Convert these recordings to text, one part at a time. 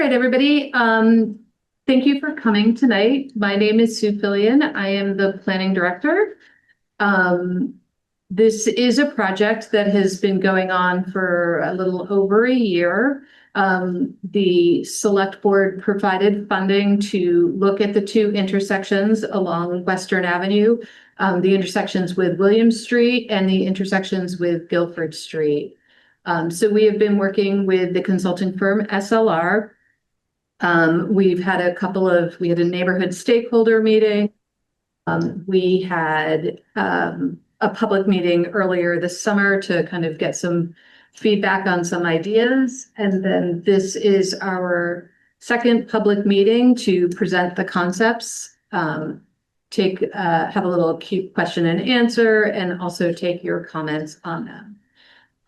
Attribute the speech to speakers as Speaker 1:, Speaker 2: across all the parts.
Speaker 1: right, everybody. Thank you for coming tonight. My name is Sue Fillion. I am the planning director. Um, this is a project that has been going on for a little over a year. The select board provided funding to look at the two intersections along Western Avenue, the intersections with William Street and the intersections with Guilford Street. So we have been working with the consulting firm SLR. We've had we had a neighborhood stakeholder meeting. We had a public meeting earlier this summer to kind of get some feedback on some ideas. And then this is our second public meeting to present the concepts, have a little cute question and answer, and also take your comments on them.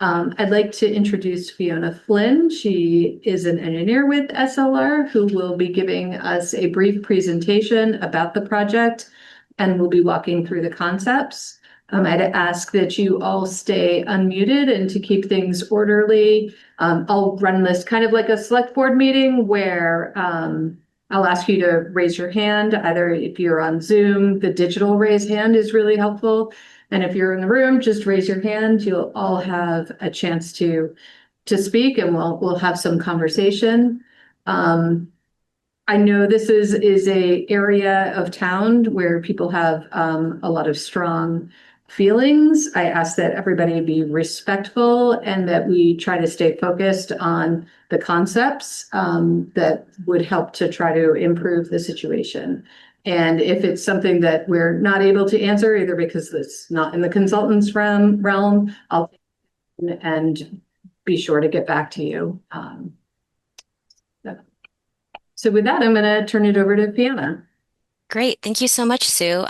Speaker 1: I'd like to introduce Fiona Flynn. She is an engineer with SLR who will be giving us a brief presentation about the project and we'll be walking through the concepts. I'd ask that you all stay unmuted and to keep things orderly. I'll run this kind of like a select board meeting where I'll ask you to raise your hand. Either if you're on Zoom, the digital raise hand is really helpful. And if you're in the room, just raise your hand. You'll all have a chance to speak and we'll have some conversation. I know this is a area of town where people have a lot of strong feelings. I ask that everybody be respectful and that we try to stay focused on the concepts that would help to try to improve the situation. And if it's something that we're not able to answer, either because it's not in the consultant's realm, I'll and be sure to get back to you. So with that, I'm going to turn it over to Fiona.
Speaker 2: Great. Thank you so much, Sue.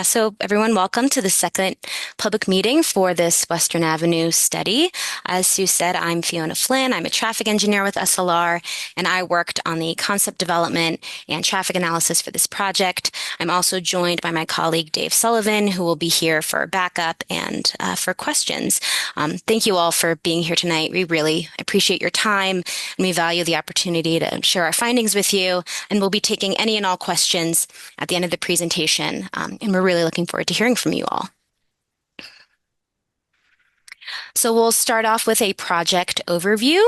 Speaker 2: So everyone, welcome to the second public meeting for this Western Avenue study. As Sue said, I'm Fiona Flynn. I'm a traffic engineer with SLR, and I worked on the concept development and traffic analysis for this project. I'm also joined by my colleague, Dave Sullivan, who will be here for backup and for questions. Thank you all for being here tonight. We really appreciate your time, and we value the opportunity to share our findings with you, and we'll be taking any and all questions at the end of the presentation, and we're really looking forward to hearing from you all. So we'll start off with a project overview.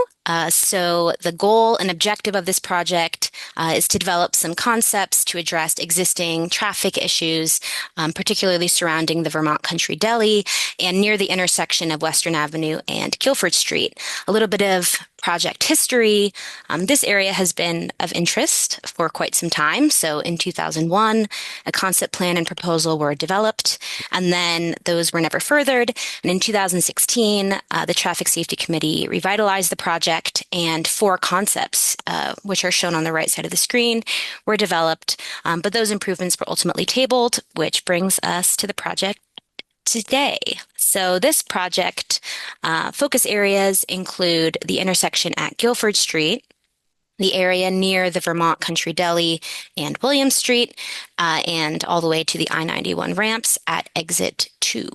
Speaker 2: So the goal and objective of this project is to develop some concepts to address existing traffic issues, particularly surrounding the Vermont Country Deli and near the intersection of Western Avenue and Guilford Street. A little bit of project history. This area has been of interest for quite some time. So in 2001, a concept plan and proposal were developed, and then those were never furthered. And in 2016, the Traffic Safety Committee revitalized the project, and 4 concepts, which are shown on the right side of the screen, were developed. But those improvements were ultimately tabled, which brings us to the project today. So this project focus areas include the intersection at Guilford Street, the area near the Vermont Country Deli and William Street, and all the way to the I-91 ramps at exit 2.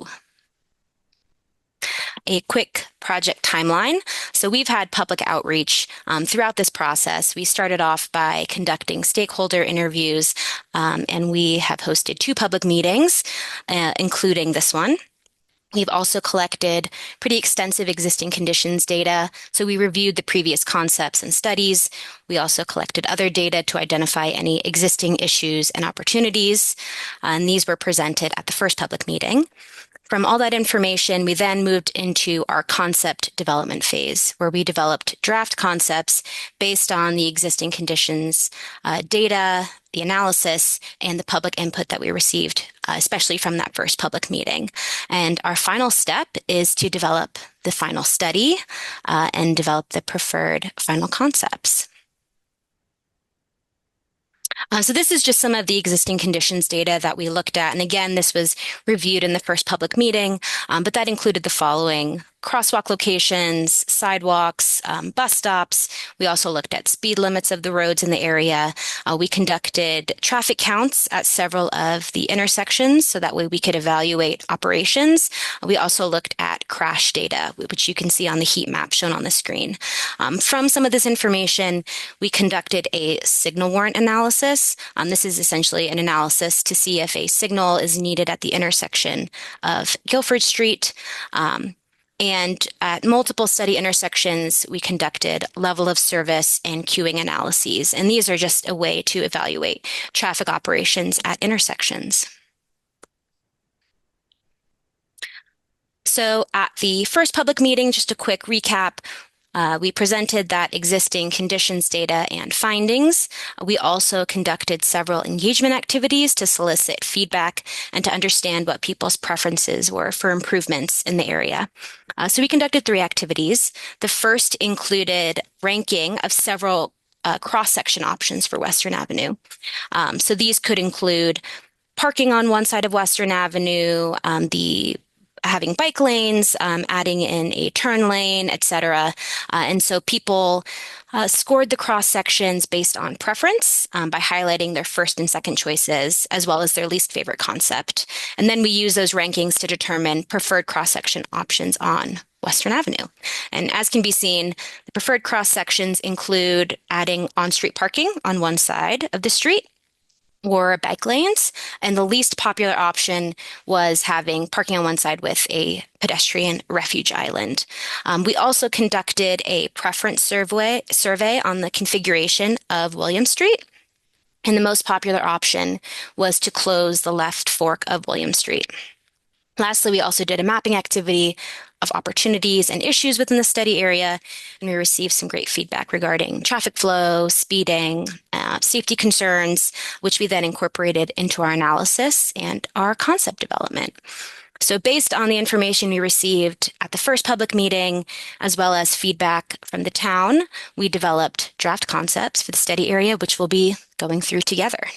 Speaker 2: A quick project timeline. So we've had public outreach throughout this process. We started off by conducting stakeholder interviews, and we have hosted 2 public meetings, including this one. We've also collected pretty extensive existing conditions data. So we reviewed the previous concepts and studies. We also collected other data to identify any existing issues and opportunities. And these were presented at the first public meeting. From all that information, we then moved into our concept development phase, where we developed draft concepts based on the existing conditions, data, the analysis, and the public input that we received, especially from that first public meeting. And our final step is to develop the final study and develop the preferred final concepts. So this is just some of the existing conditions data that we looked at. And again, this was reviewed in the first public meeting, but that included the following: crosswalk locations, sidewalks, bus stops. We also looked at speed limits of the roads in the area. We conducted traffic counts at several of the intersections so that way we could evaluate operations. We also looked at crash data, which you can see on the heat map shown on the screen. From some of this information, we conducted a signal warrant analysis. This is essentially an analysis to see if a signal is needed at the intersection of Guilford Street. And at multiple study intersections, we conducted level of service and queuing analyses. And these are just a way to evaluate traffic operations at intersections. So at the first public meeting, just a quick recap, we presented that existing conditions data and findings. We also conducted several engagement activities to solicit feedback and to understand what people's preferences were for improvements in the area. So we conducted 3 activities. The first included ranking of several cross-section options for Western Avenue. So these could include parking on one side of Western Avenue, having bike lanes, adding in a turn lane, etc. And so people scored the cross sections based on preference by highlighting their first and second choices, as well as their least favorite concept. And then we use those rankings to determine preferred cross section options on Western Avenue. And as can be seen, the preferred cross sections include adding on-street parking on one side of the street, or bike lanes, and the least popular option was having parking on one side with a pedestrian refuge island. We also conducted a preference survey on the configuration of William Street, and the most popular option was to close the left fork of William Street. Lastly, we also did a mapping activity of opportunities and issues within the study area, and we received some great feedback regarding traffic flow, speeding, safety concerns, which we then incorporated into our analysis and our concept development. So based on the information we received at the first public meeting, as well as feedback from the town, we developed draft concepts for the study area, which we'll be going through together.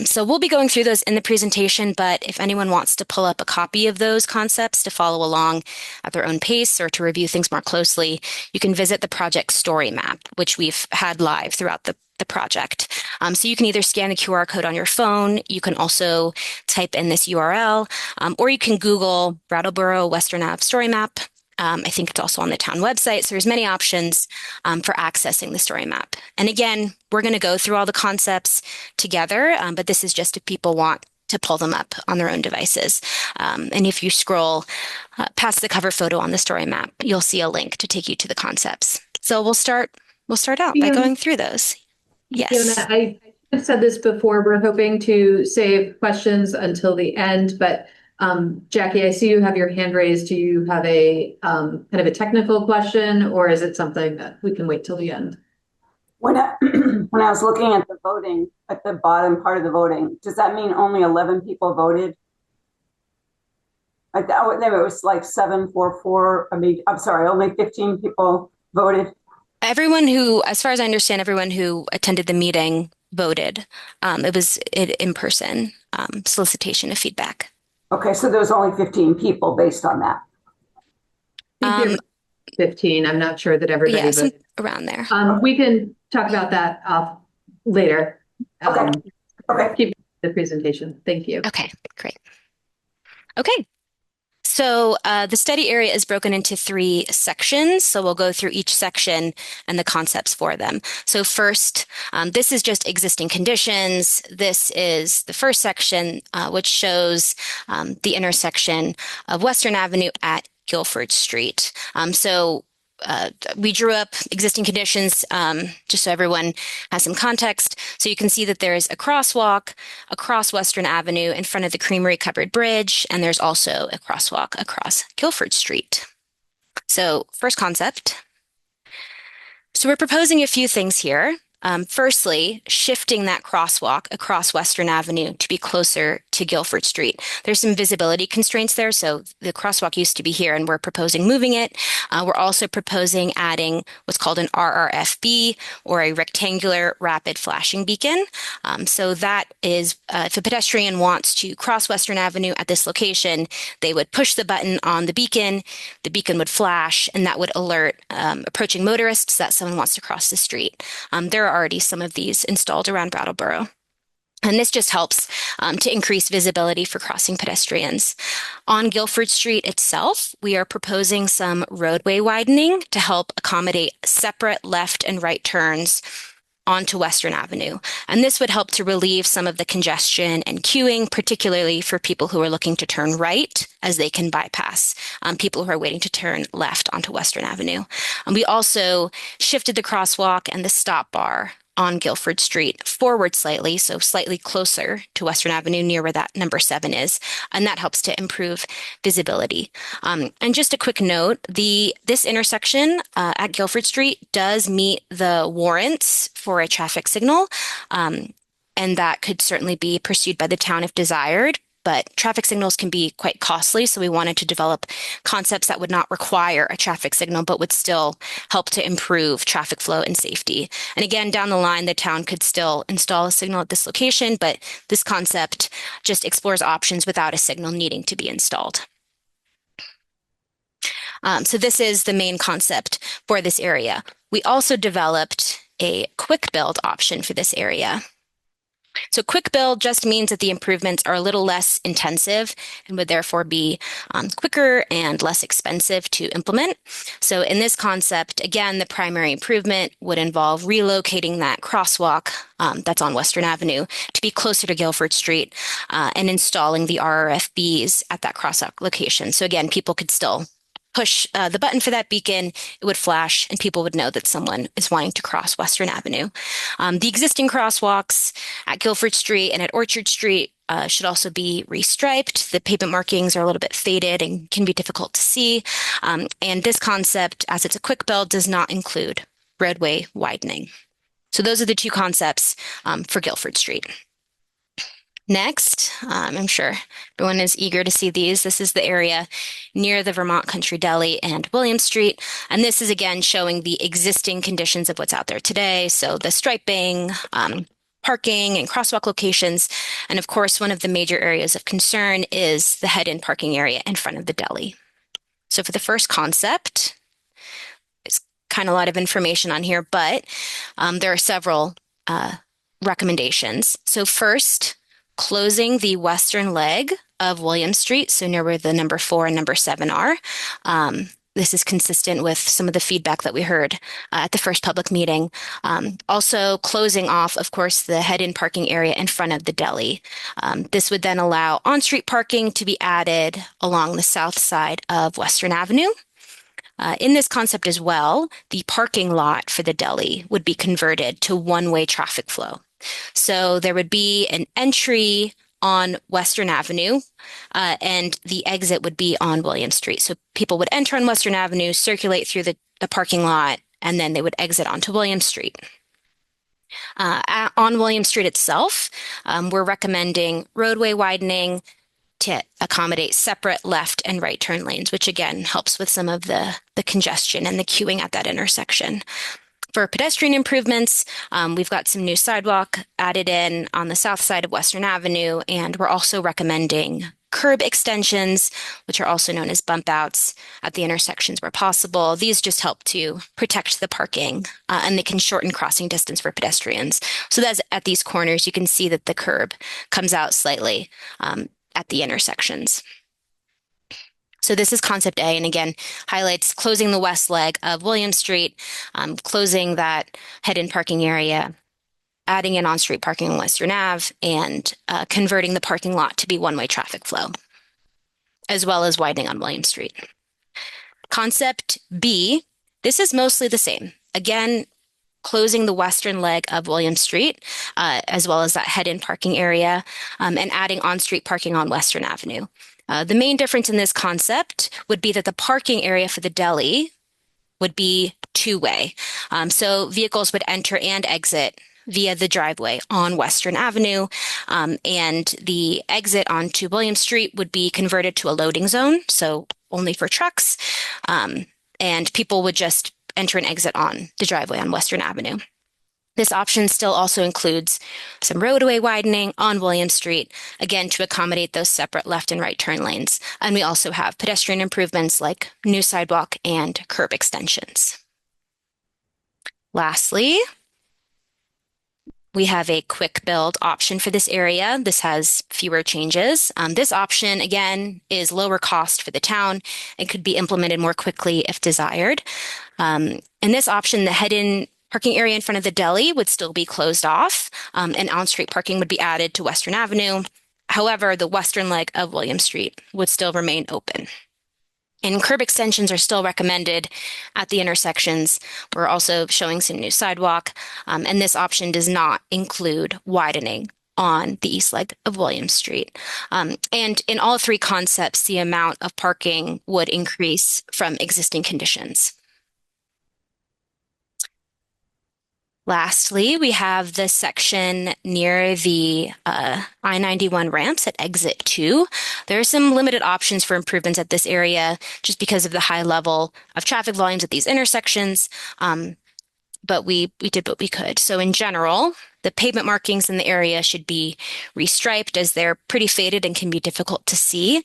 Speaker 2: So we'll be going through those in the presentation, but if anyone wants to pull up a copy of those concepts to follow along at their own pace or to review things more closely, you can visit the project story map, which we've had live throughout the project. So you can either scan the QR code on your phone, you can also type in this URL, or you can Google Brattleboro Western Ave story map. I think it's also on the town website. So there's many options for accessing the story map. And again, we're going to go through all the concepts together, but this is just if people want to pull them up on their own devices. And if you scroll past the cover photo on the story map, you'll see a link to take you to the concepts. So we'll start out by going through those. Yes.
Speaker 1: Fiona, I said this before, we're hoping to save questions until the end, but Jackie, I see you have your hand raised. Do you have a kind of a technical question, or is it something that we can wait till the end?
Speaker 3: When I was looking at the voting, at the bottom part of the voting, does that mean only 11 people voted? It was like 7-4-4. I mean, I'm sorry, only 15 people voted.
Speaker 2: Everyone who, as far as I understand, everyone who attended the meeting voted. It was in person solicitation of feedback.
Speaker 3: Okay, so there was only 15 people based on that.
Speaker 1: 15. I'm not sure that everybody voted.
Speaker 2: Around there.
Speaker 1: We can talk about that later.
Speaker 3: Okay.
Speaker 1: Keep the presentation. Thank you.
Speaker 2: Okay, great. Okay. So the study area is broken into 3 sections. So we'll go through each section and the concepts for them. So first, this is just existing conditions. This is the first section, which shows the intersection of Western Avenue at Guilford Street. We drew up existing conditions just so everyone has some context. So you can see that there is a crosswalk across Western Avenue in front of the Creamery Covered Bridge, and there's also a crosswalk across Guilford Street. So first concept. So we're proposing a few things here. Firstly, shifting that crosswalk across Western Avenue to be closer to Guilford Street. There's some visibility constraints there. So the crosswalk used to be here and we're proposing moving it. We're also proposing adding what's called an RRFB, or a rectangular rapid flashing beacon. So that is, if a pedestrian wants to cross Western Avenue at this location, they would push the button on the beacon would flash, and that would alert approaching motorists that someone wants to cross the street. There are already some of these installed around Brattleboro. And this just helps to increase visibility for crossing pedestrians. On Guilford Street itself, we are proposing some roadway widening to help accommodate separate left and right turns onto Western Avenue. And this would help to relieve some of the congestion and queuing, particularly for people who are looking to turn right, as they can bypass people who are waiting to turn left onto Western Avenue. And we also shifted the crosswalk and the stop bar on Guilford Street forward slightly, so slightly closer to Western Avenue, near where that number 7 is, and that helps to improve visibility. And just a quick note, this intersection at Guilford Street does meet the warrants for a traffic signal, and that could certainly be pursued by the town if desired. But traffic signals can be quite costly, so we wanted to develop concepts that would not require a traffic signal, but would still help to improve traffic flow and safety. And again, down the line, the town could still install a signal at this location, but this concept just explores options without a signal needing to be installed. So this is the main concept for this area. We also developed a quick build option for this area. So quick build just means that the improvements are a little less intensive and would therefore be quicker and less expensive to implement. So in this concept, again, the primary improvement would involve relocating that crosswalk that's on Western Avenue to be closer to Guilford Street and installing the RRFBs at that crosswalk location. So again, people could still push the button for that beacon, it would flash, and people would know that someone is wanting to cross Western Avenue. The existing crosswalks at Guilford Street and at Orchard Street should also be restriped. The pavement markings are a little bit faded and can be difficult to see. And this concept, as it's a quick build, does not include roadway widening. So those are the two concepts for Guilford Street. Next, I'm sure everyone is eager to see these. This is the area near the Vermont Country Deli and William Street. And this is again showing the existing conditions of what's out there today. So the striping, parking and crosswalk locations. And of course, one of the major areas of concern is the head-in parking area in front of the deli. So for the first concept, it's kind of a lot of information on here, but there are several recommendations. So first, closing the western leg of William Street, so near where the number 4 and number 7 are. This is consistent with some of the feedback that we heard at the first public meeting. Also closing off, of course, the head-in parking area in front of the deli. This would then allow on-street parking to be added along the south side of Western Avenue. In this concept as well, the parking lot for the deli would be converted to one-way traffic flow. So there would be an entry on Western Avenue, and the exit would be on William Street. So people would enter on Western Avenue, circulate through the parking lot, and then they would exit onto William Street. On William Street itself, we're recommending roadway widening to accommodate separate left and right turn lanes, which again helps with some of the congestion and the queuing at that intersection. For pedestrian improvements, we've got some new sidewalk added in on the south side of Western Avenue, and we're also recommending curb extensions, which are also known as bump outs at the intersections where possible. These just help to protect the parking, and they can shorten crossing distance for pedestrians. So that's at these corners, you can see that the curb comes out slightly at the intersections. So this is concept A, and again, highlights closing the west leg of William Street, closing that head-in parking area, adding in on-street parking on Western Ave, and converting the parking lot to be one-way traffic flow, as well as widening on William Street. Concept B, this is mostly the same. Again, closing the western leg of William Street, as well as that head-in parking area, and adding on-street parking on Western Avenue. The main difference in this concept would be that the parking area for the deli would be two-way. So vehicles would enter and exit via the driveway on Western Avenue, and the exit onto William Street would be converted to a loading zone, so only for trucks, and people would just enter and exit on the driveway on Western Avenue. This option still also includes some roadway widening on William Street, again, to accommodate those separate left and right turn lanes. And we also have pedestrian improvements like new sidewalk and curb extensions. Lastly, we have a quick build option for this area. This has fewer changes. This option, again, is lower cost for the town and could be implemented more quickly if desired. In this option, the head-in parking area in front of the deli would still be closed off, and on-street parking would be added to Western Avenue. However, the western leg of William Street would still remain open. And curb extensions are still recommended at the intersections. We're also showing some new sidewalk, and this option does not include widening on the east leg of William Street. And in all three concepts, the amount of parking would increase from existing conditions. Lastly, we have the section near the I-91 ramps at exit 2. There are some limited options for improvements at this area just because of the high level of traffic volumes at these intersections, but we did what we could. So in general, the pavement markings in the area should be restriped as they're pretty faded and can be difficult to see.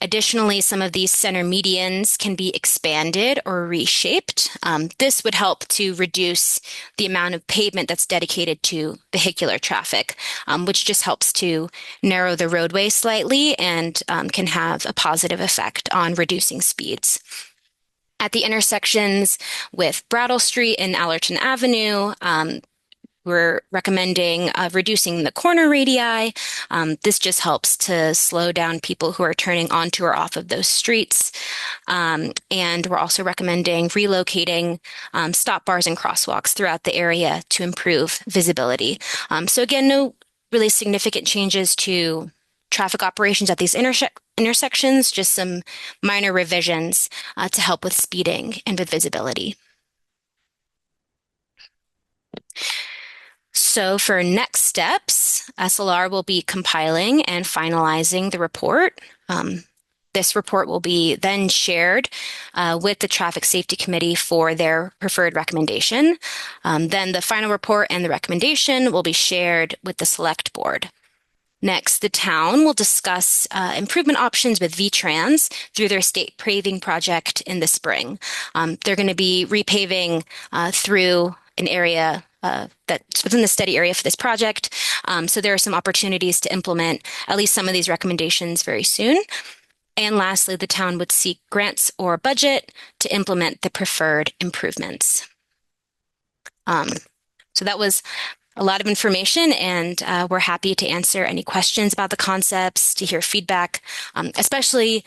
Speaker 2: Additionally, some of these center medians can be expanded or reshaped. This would help to reduce the amount of pavement that's dedicated to vehicular traffic, which just helps to narrow the roadway slightly and can have a positive effect on reducing speeds. At the intersections with Brattle Street and Allerton Avenue, we're recommending reducing the corner radii. This just helps to slow down people who are turning onto or off of those streets. And we're also recommending relocating stop bars and crosswalks throughout the area to improve visibility. So again, no really significant changes to traffic operations at these intersections, just some minor revisions to help with speeding and with visibility. So for next steps, SLR will be compiling and finalizing the report. This report will be then shared with the Traffic Safety Committee for their preferred recommendation. Then the final report and the recommendation will be shared with the Select Board. Next, the town will discuss improvement options with VTrans through their state paving project in the spring. They're going to be repaving through an area that's within the study area for this project. So there are some opportunities to implement at least some of these recommendations very soon. And lastly, the town would seek grants or budget to implement the preferred improvements. So that was a lot of information, and we're happy to answer any questions about the concepts, to hear feedback, especially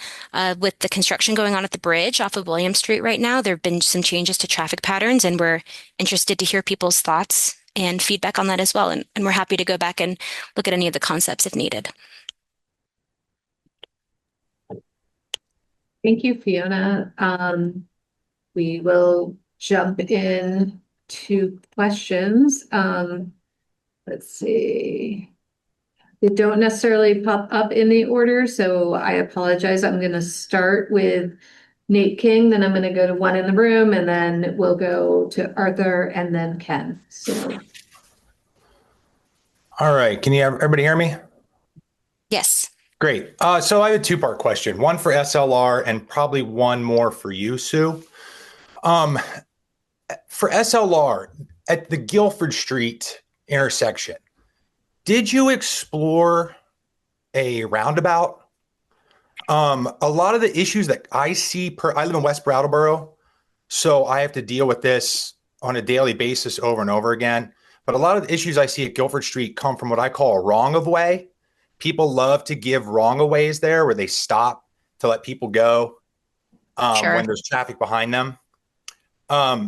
Speaker 2: with the construction going on at the bridge off of William Street right now. There have been some changes to traffic patterns, and we're interested to hear people's thoughts and feedback on that as well. And we're happy to go back and look at any of the concepts if needed.
Speaker 1: Thank you, Fiona. We will jump in to questions. Let's see. They don't necessarily pop up in the order, so I apologize. I'm going to start with Nate King, then I'm going to go to one in the room, and then we'll go to Arthur and then Ken. So.
Speaker 4: All right. Can everybody hear me?
Speaker 2: Yes.
Speaker 4: Great. So I have a two-part question, one for SLR and probably one more for you, Sue. For SLR, at the Guilford Street intersection, did you explore a roundabout? A lot of the issues that I see I live in West Brattleboro, so I have to deal with this on a daily basis over and over again. But a lot of the issues I see at Guilford Street come from what I call a wrong of way. People love to give wrong of ways there where they stop to let people go
Speaker 2: Sure.
Speaker 4: when there's traffic behind them. I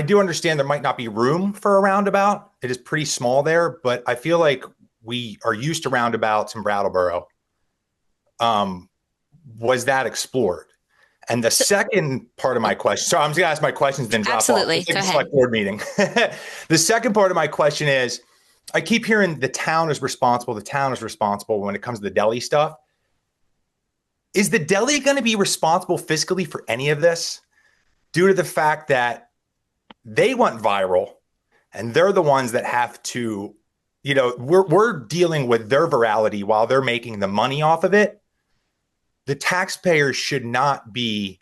Speaker 4: do understand there might not be room for a roundabout. It is pretty small there, but I feel like we are used to roundabouts in Brattleboro. Was that explored? And the second part of my question, so I'm just going to ask my questions, then drop off.
Speaker 2: Absolutely.
Speaker 4: It's like
Speaker 2: Go
Speaker 4: a
Speaker 2: ahead.
Speaker 4: select board meeting. The second part of my question is, I keep hearing the town is responsible. The town is responsible when it comes to the deli stuff. Is the deli going to be responsible fiscally for any of this due to the fact that they went viral and they're the ones that have to, we're dealing with their virality while they're making the money off of it. The taxpayers should not be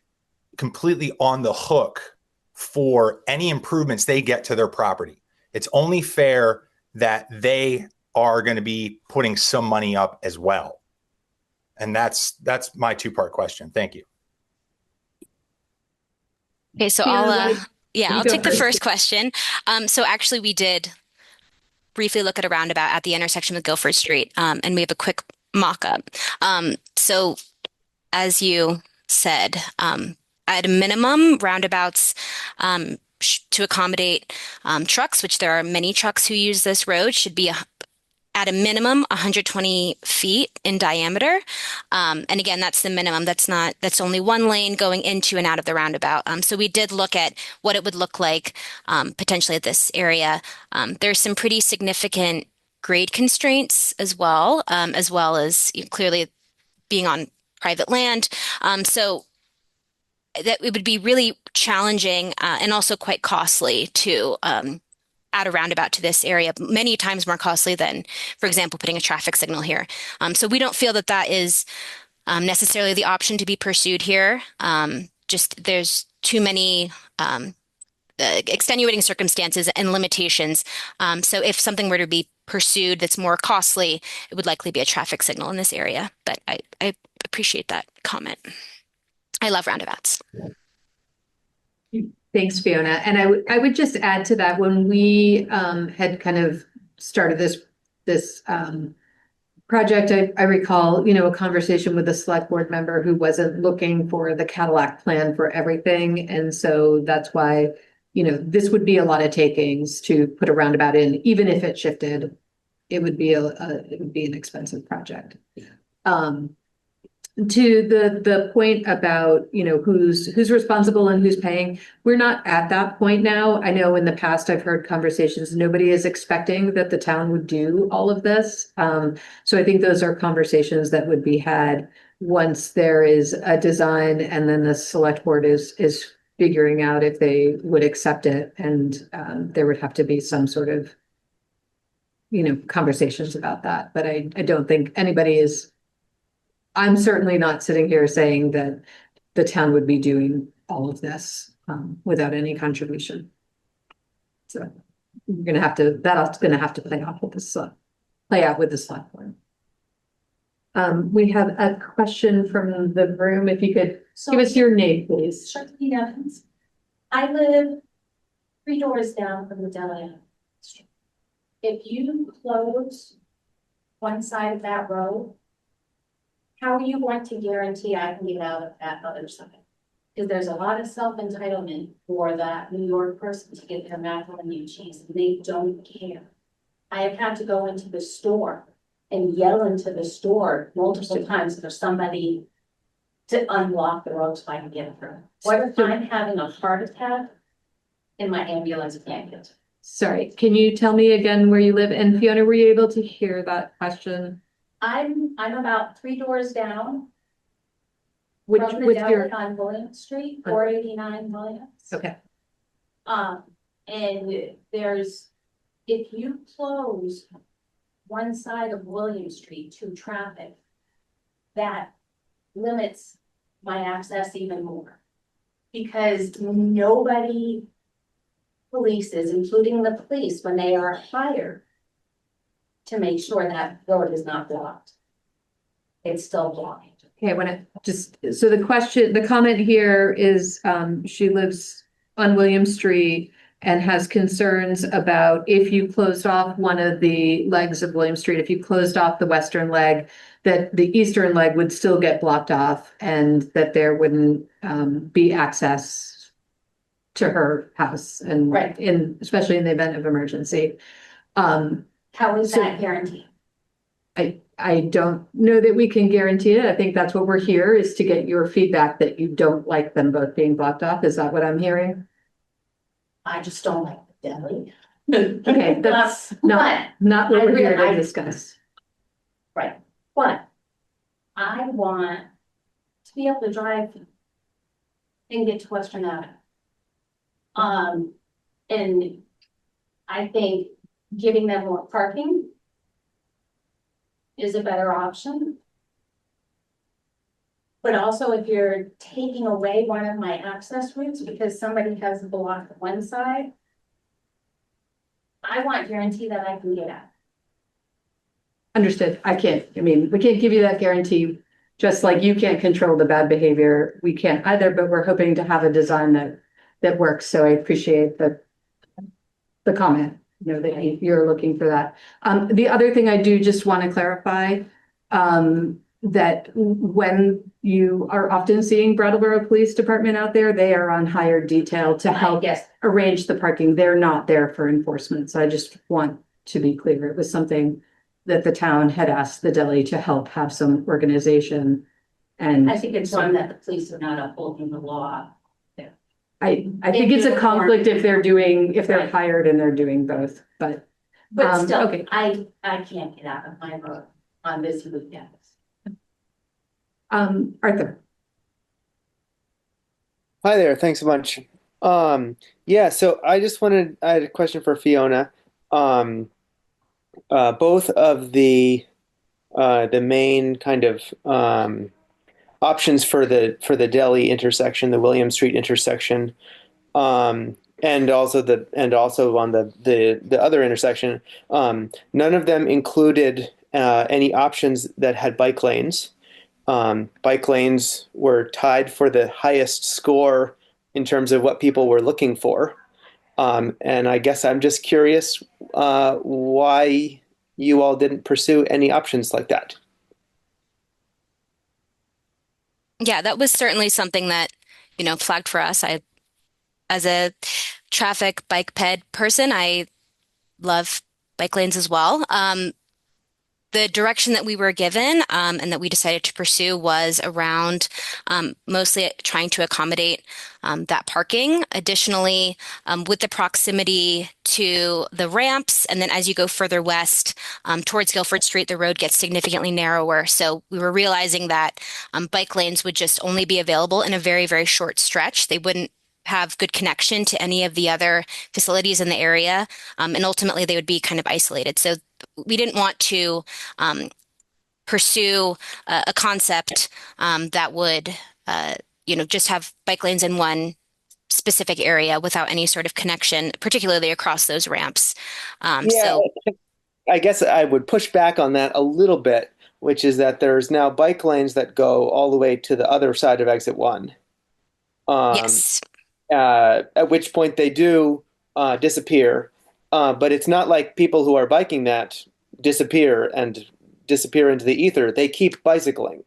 Speaker 4: completely on the hook for any improvements they get to their property. It's only fair that they are going to be putting some money up as well. And that's my two-part question. Thank you.
Speaker 2: Okay, so
Speaker 1: Fiona,
Speaker 2: I'll
Speaker 1: go
Speaker 2: take the
Speaker 1: first.
Speaker 2: first question. So actually we did briefly look at a roundabout at the intersection with Guilford Street, and we have a quick mock-up. So as you said, at a minimum, roundabouts to accommodate trucks, which there are many trucks who use this road, should be at a minimum 120 feet in diameter. And again, that's the minimum. That's only one lane going into and out of the roundabout. So we did look at what it would look like potentially at this area. There's some pretty significant grade constraints as well as clearly being on private land. So that it would be really challenging and also quite costly to add a roundabout to this area, many times more costly than, for example, putting a traffic signal here. So we don't feel that that is necessarily the option to be pursued here. Just there's too many extenuating circumstances and limitations. So if something were to be pursued that's more costly, it would likely be a traffic signal in this area. But I appreciate that comment. I love roundabouts.
Speaker 1: Thanks, Fiona. And I would just add to that, when we had kind of started this project, I recall, a conversation with a select board member who wasn't looking for the Cadillac plan for everything. And so that's why, this would be a lot of takings to put a roundabout in. Even if it shifted, it would be an expensive project. To the point about, who's responsible and who's paying, we're not at that point now. I know in the past I've heard conversations, nobody is expecting that the town would do all of this. So I think those are conversations that would be had once there is a design and then the select board is figuring out if they would accept it. And there would have to be some sort of, conversations about that. But I don't think anybody is. I'm certainly not sitting here saying that the town would be doing all of this without any contribution. So that's gonna have to play out with the select board. We have a question from the room. If you could give us your name, please.
Speaker 5: Shakti Evans. I live 3 doors down from the deli. If you close one side of that road, how are you going to guarantee I can get out of that other side? Because there's a lot of self-entitlement for that New York person to get their macaroni and cheese, and they don't care. I have had to go into the store and yell into the store multiple times for somebody to unblock the road so I can get through. What if I'm having a heart attack and my ambulance can't get to?
Speaker 1: Sorry, can you tell me again where you live? And Fiona, were you able to hear that question?
Speaker 5: I'm about 3 doors down
Speaker 1: Which
Speaker 5: from the
Speaker 1: with
Speaker 5: deli
Speaker 1: your
Speaker 5: on Williams Street, 489 Williams.
Speaker 1: okay.
Speaker 5: And if you close one side of William Street to traffic, that limits my access even more. Because nobody polices, including the police, when they are hired, to make sure that road is not blocked. It's still blocked.
Speaker 1: Okay, so the comment here is she lives on William Street and has concerns about if you closed off one of the legs of William Street, if you closed off the western leg, that the eastern leg would still get blocked off and that there wouldn't be access to her house and
Speaker 5: Right.
Speaker 1: especially in the event of emergency.
Speaker 5: How is that guaranteed?
Speaker 1: I don't know that we can guarantee it. I think that's what we're here, is to get your feedback that you don't like them both being blocked off. Is that what I'm hearing?
Speaker 5: I just don't like the deli.
Speaker 1: Okay, that's not what we're here to discuss.
Speaker 5: Right, but I want to be able to drive and get to Western Avenue. And I think giving them more parking is a better option. But also, if you're taking away one of my access routes because somebody has blocked one side, I want guarantee that I can get out.
Speaker 1: Understood. I mean, we can't give you that guarantee, just like you can't control the bad behavior. We can't either, but we're hoping to have a design that works. So I appreciate the comment, that you're looking for that. The other thing I do just want to clarify, that when you are often seeing Brattleboro Police Department out there, they are on hired detail to help arrange the parking. They're not there for enforcement. So I just want to be clear. It was something that the town had asked the deli to help have some organization. And
Speaker 5: I think it's one that the police are not upholding the law.
Speaker 1: I think it's a conflict if they're hired and they're doing both, but
Speaker 5: still,
Speaker 1: okay.
Speaker 5: I can't get out of my road on this weekend.
Speaker 1: Arthur.
Speaker 6: Hi there. Thanks a bunch. Yeah, so I had a question for Fiona. Both of the main kind of options for the Deli intersection, the William Street intersection, and also on the other intersection, none of them included any options that had bike lanes. Bike lanes were tied for the highest score in terms of what people were looking for. And I guess I'm just curious why you all didn't pursue any options like that.
Speaker 2: Yeah, that was certainly something that, flagged for us. As a traffic bike ped person, I love bike lanes as well. The direction that we were given and that we decided to pursue was around mostly trying to accommodate that parking. Additionally, with the proximity to the ramps, and then as you go further west towards Guilford Street, the road gets significantly narrower. So we were realizing that bike lanes would just only be available in a very, very short stretch. They wouldn't have good connection to any of the other facilities in the area. And ultimately, they would be kind of isolated. So we didn't want to pursue a concept that would, just have bike lanes in one specific area without any sort of connection, particularly across those ramps. So
Speaker 6: I guess I would push back on that a little bit, which is that there's now bike lanes that go all the way to the other side of exit 1.
Speaker 2: Yes.
Speaker 6: At which point they do disappear. But it's not like people who are biking that disappear into the ether. They keep bicycling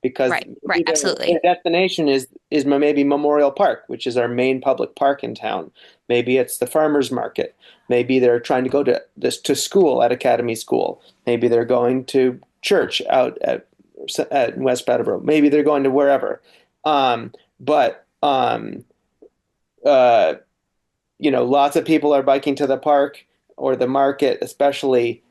Speaker 6: because
Speaker 2: right, absolutely.
Speaker 6: Their destination is maybe Memorial Park, which is our main public park in town. Maybe it's the farmers market. Maybe they're trying to go to school at Academy School. Maybe they're going to church out at West Brattleboro. Maybe they're going to wherever. Lots of people are biking to the park or the market, especially.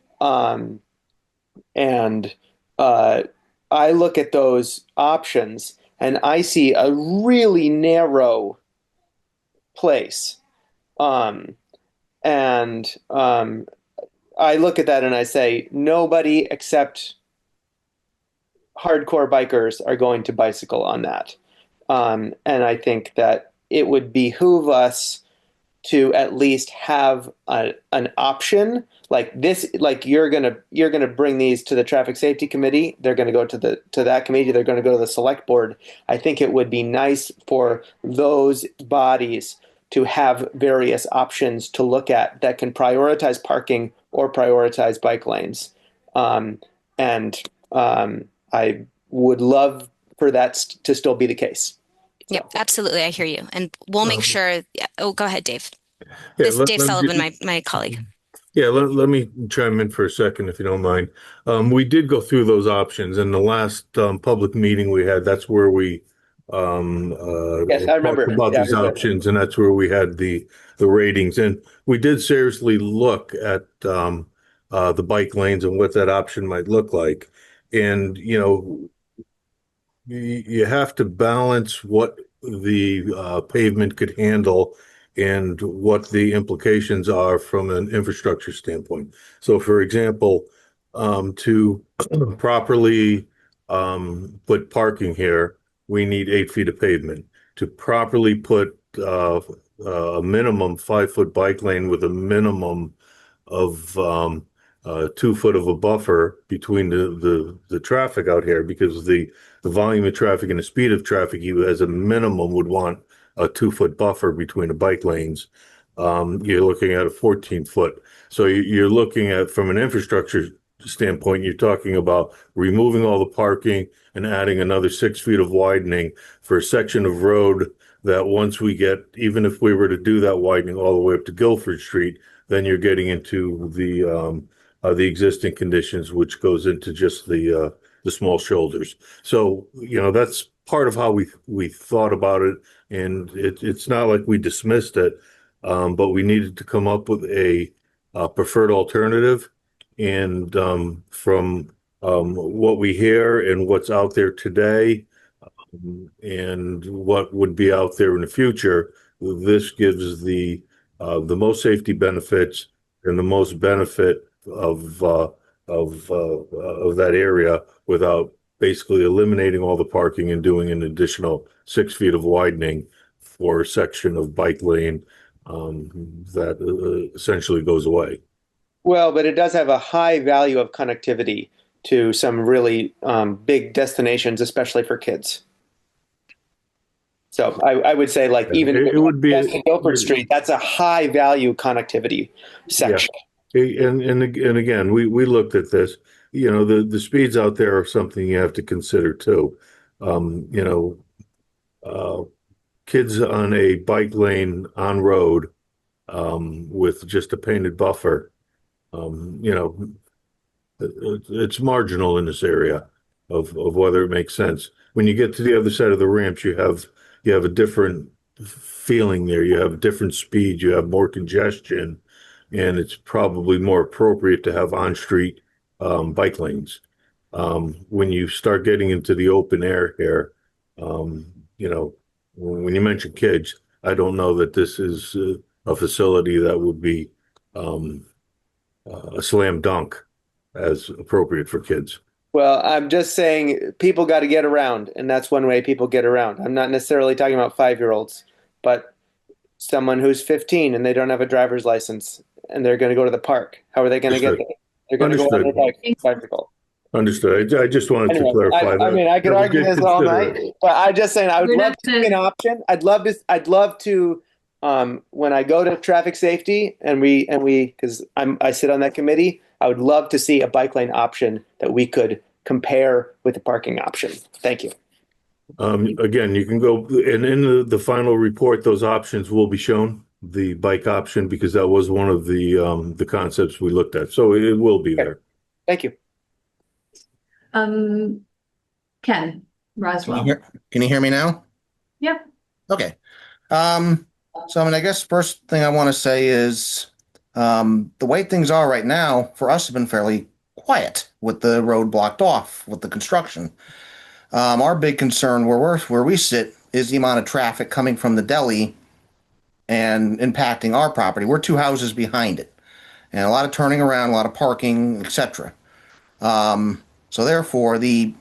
Speaker 6: I look at those options and I see a really narrow place. I look at that and I say, nobody except hardcore bikers are going to bicycle on that. And I think that it would behoove us to at least have an option like this. Like you're gonna bring these to the traffic safety committee. They're gonna go to that committee. They're gonna go to the select board. I think it would be nice for those bodies to have various options to look at that can prioritize parking or prioritize bike lanes. I would love for that to still be the case.
Speaker 2: Yep, absolutely. I hear you. And we'll make sure. Yeah. Oh, go ahead, Dave.
Speaker 7: Yeah,
Speaker 2: Dave Sullivan, my colleague.
Speaker 7: Yeah, let me chime in for a second, if you don't mind. We did go through those options in the last public meeting we had. That's where we
Speaker 6: Yes, I
Speaker 7: talked
Speaker 6: remember.
Speaker 7: about
Speaker 6: Yeah, I
Speaker 7: these
Speaker 6: remember.
Speaker 7: options, and that's where we had the ratings. And we did seriously look at the bike lanes and what that option might look like. And you have to balance what the pavement could handle and what the implications are from an infrastructure standpoint. So, for example, to properly put parking here, we need 8 feet of pavement. To properly put a minimum 5 foot bike lane with a minimum of 2 foot of a buffer between the traffic out here, because the volume of traffic and the speed of traffic, you as a minimum would want a 2 foot buffer between the bike lanes. You're looking at a 14 foot. So you're looking at, from an infrastructure standpoint, you're talking about removing all the parking and adding another 6 feet of widening for a section of road that, once we get, even if we were to do that widening all the way up to Guilford Street, then you're getting into the existing conditions, which goes into just the small shoulders. So, that's part of how we thought about it, and it's not like we dismissed it, but we needed to come up with a preferred alternative. And from what we hear and what's out there today, and what would be out there in the future, this gives the most safety benefits and the most benefit of that area, without basically eliminating all the parking and doing an additional 6 feet of widening for a section of bike lane that essentially goes away.
Speaker 6: Well, but it does have a high value of connectivity to some really big destinations, especially for kids. So I would say, like, even
Speaker 7: It would be
Speaker 6: just in Guilford Street, that's a high value connectivity
Speaker 7: yeah.
Speaker 6: section.
Speaker 7: And again, we looked at this. The speeds out there are something you have to consider too. Um, you know, uh, Kids on a bike lane on road, with just a painted buffer, um, you know, it's marginal in this area of whether it makes sense. When you get to the other side of the ramps, you have a different feeling there. You have a different speed. You have more congestion, and it's probably more appropriate to have on-street bike lanes. When you start getting into the open air here, um, you know, when you mention kids, I don't know that this is a facility that would be um, a slam dunk as appropriate for kids.
Speaker 6: Well, I'm just saying people got to get around, and that's one way people get around. I'm not necessarily talking about 5-year-olds, but someone who's 15 and they don't have a driver's license and they're going to go to the park. How are they going to get
Speaker 7: Understood.
Speaker 6: there? They're going to go on their bicycle.
Speaker 7: Understood. I just wanted to
Speaker 6: Anyway,
Speaker 7: clarify
Speaker 6: I
Speaker 7: that.
Speaker 6: mean, I could
Speaker 7: that we
Speaker 6: argue
Speaker 7: did
Speaker 6: this all
Speaker 7: consider
Speaker 6: night,
Speaker 7: it.
Speaker 6: but I'm just saying I would
Speaker 1: We're
Speaker 6: love
Speaker 1: not
Speaker 6: to see an option. I'd love to when I go to traffic safety and because I sit on that committee, I would love to see a bike lane option that we could compare with the parking option. Thank you.
Speaker 7: Again, you can go, and in the final report, those options will be shown, the bike option, because that was one of the concepts we looked at. So it will be
Speaker 6: Okay.
Speaker 7: there.
Speaker 6: Thank you.
Speaker 1: Ken
Speaker 8: Can
Speaker 1: Roswell.
Speaker 8: can you hear me now?
Speaker 1: Yeah.
Speaker 8: Okay. So I mean, I guess first thing I want to say is the way things are right now for us have been fairly quiet with the road blocked off with the construction. Our big concern where we sit is the amount of traffic coming from the deli and impacting our property. We're 2 houses behind it, and a lot of turning around, a lot of parking, etc. So therefore, the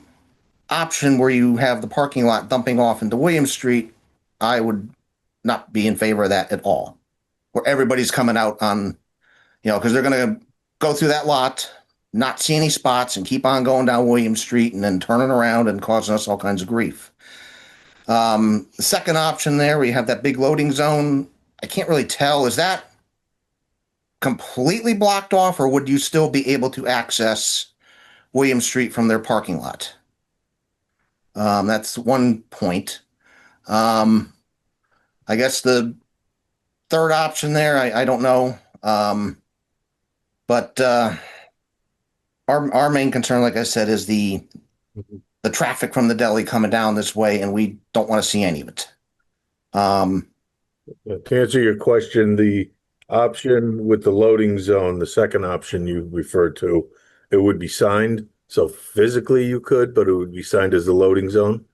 Speaker 8: option where you have the parking lot dumping off into William Street, I would not be in favor of that at all. Where everybody's coming out on, because they're going to go through that lot, not see any spots, and keep on going down William Street and then turning around and causing us all kinds of grief. The second option there, where you have that big loading zone, I can't really tell. Is that completely blocked off, or would you still be able to access William Street from their parking lot? That's one point. I guess the third option there, I don't know. But our main concern, like I said, is the traffic from the deli coming down this way, and we don't want to see any of it.
Speaker 7: To answer your question, the option with the loading zone, the second option you referred to, it would be signed. So physically you could, but it would be signed as the loading zone.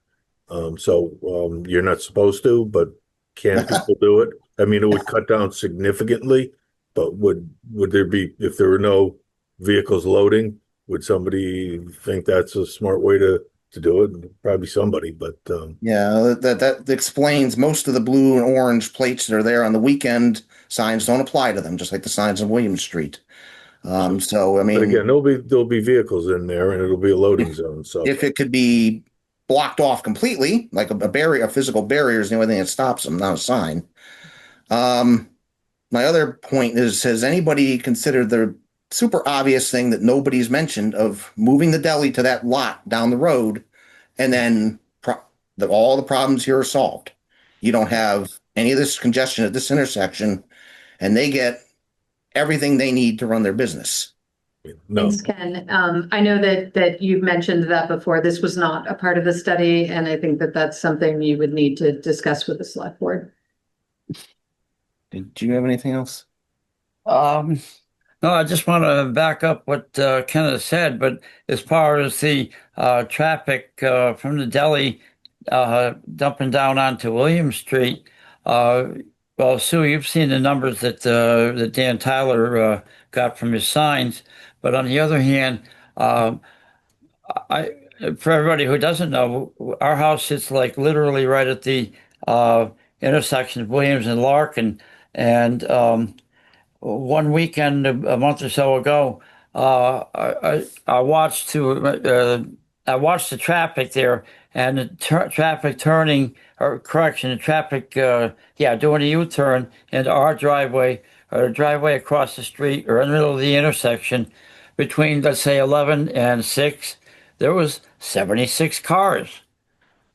Speaker 7: You're not supposed to, but can people do it? I mean, it would cut down significantly, but would there be, if there were no vehicles loading, would somebody think that's a smart way to do it? Probably somebody, but
Speaker 8: Yeah, that explains most of the blue and orange plates that are there on the weekend. Signs don't apply to them, just like the signs on William Street. So I
Speaker 7: but again,
Speaker 8: mean,
Speaker 7: there'll be vehicles in there and it'll be a loading zone. So
Speaker 8: if it could be blocked off completely, like a barrier, a physical barrier is the only thing that stops them, not a sign. Um, my other point is, has anybody considered the super obvious thing that nobody's mentioned of moving the deli to that lot down the road, and then all the problems here are solved? You don't have any of this congestion at this intersection, and they get everything they need to run their business.
Speaker 7: no.
Speaker 1: Thanks, Ken. I know that you've mentioned that before. This was not a part of the study, and I think that that's something you would need to discuss with the select board.
Speaker 8: Did you have anything else?
Speaker 9: Um, no, I just want to back up what Kenneth said, but as far as the traffic from the deli dumping down onto William Street, well, Sue, you've seen the numbers that Dan Tyler got from his signs, but on the other hand, I for everybody who doesn't know, our house sits like literally right at the intersection of Williams and Larkin, and one weekend a month or so ago, I watched I watched the traffic there and the traffic turning or correction, the traffic doing a U-turn into our driveway or the driveway across the street or in the middle of the intersection between let's say 11 and 6. There was 76 cars.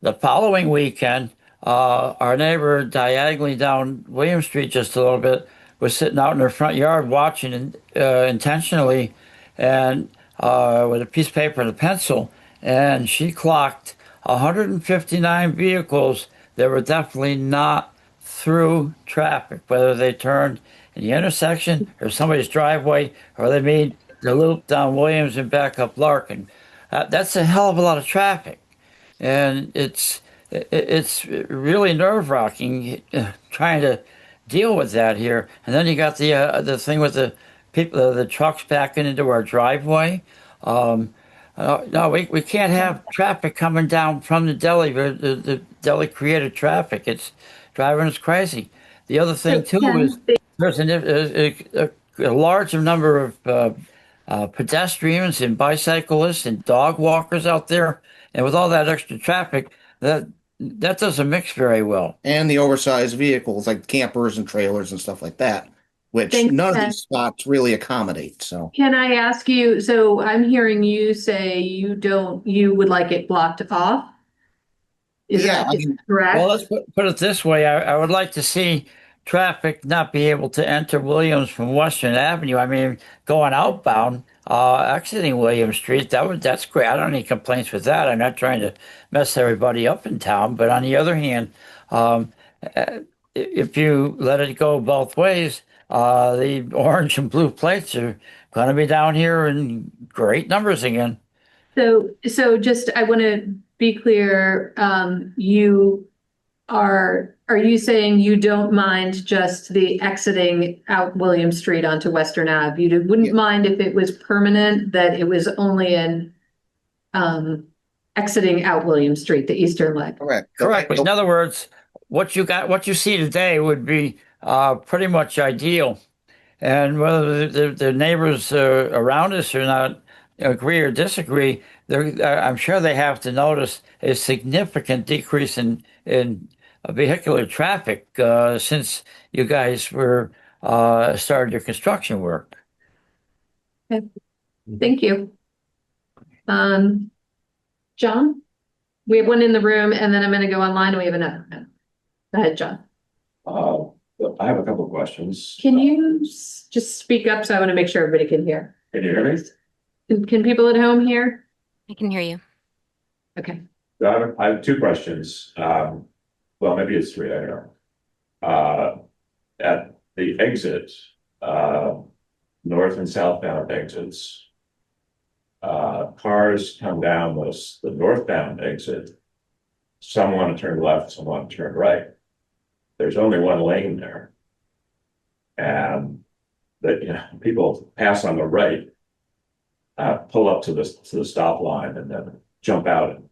Speaker 9: The following weekend, our neighbor diagonally down William Street just a little bit was sitting out in her front yard watching intentionally and with a piece of paper and a pencil, and she clocked 159 vehicles that were definitely not through traffic, whether they turned in the intersection or somebody's driveway or they made the loop down Williams and back up Larkin. That's a hell of a lot of traffic, and it's really nerve-wracking trying to deal with that here. And then you got the thing with the people, the trucks backing into our driveway. No, we can't have traffic coming down from the deli. The deli created traffic. It's driving us crazy. The other thing too is there's a large number of pedestrians and bicyclists and dog walkers out there, and with all that extra traffic, that doesn't mix very well.
Speaker 8: And the oversized vehicles like campers and trailers and stuff like that, which
Speaker 1: Thanks,
Speaker 8: none of
Speaker 1: Ken.
Speaker 8: these spots really accommodate. So
Speaker 1: Can I ask you, so I'm hearing you say you would like it blocked off? Is
Speaker 8: yeah,
Speaker 1: that
Speaker 8: I mean,
Speaker 1: correct?
Speaker 9: Well, let's put it this way. I would like to see traffic not be able to enter Williams from Western Avenue. I mean, going outbound, exiting Williams Street, that's great. I don't have any complaints with that. I'm not trying to mess everybody up in town. But on the other hand, um, if you let it go both ways, the orange and blue plates are going to be down here in great numbers again.
Speaker 1: So just, I want to be clear, are you saying you don't mind just the exiting out William Street onto Western Ave? You wouldn't
Speaker 8: Yeah.
Speaker 1: mind if it was permanent, that it was only in, exiting out William Street, the eastern leg?
Speaker 8: correct.
Speaker 9: Correct. In other words, what you see today would be pretty much ideal. And whether the neighbors around us or not agree or disagree, I'm sure they have to notice a significant decrease in vehicular traffic since you guys were started your construction work.
Speaker 1: Okay. Thank you. John? We have one in the room, and then I'm going to go online, and we have another. Go ahead, John.
Speaker 10: I have a couple of questions.
Speaker 1: Can you just speak up so I want to make sure everybody can hear?
Speaker 10: Can you hear me?
Speaker 1: Can people at home hear?
Speaker 2: I can hear you.
Speaker 1: Okay.
Speaker 10: I have two questions. Well, maybe it's three, I don't know. At the exit, north and southbound exits, cars come down the northbound exit. Some want to turn left, some want to turn right. There's only one lane there. And that, people pass on the right, pull up to the stop line and then jump out in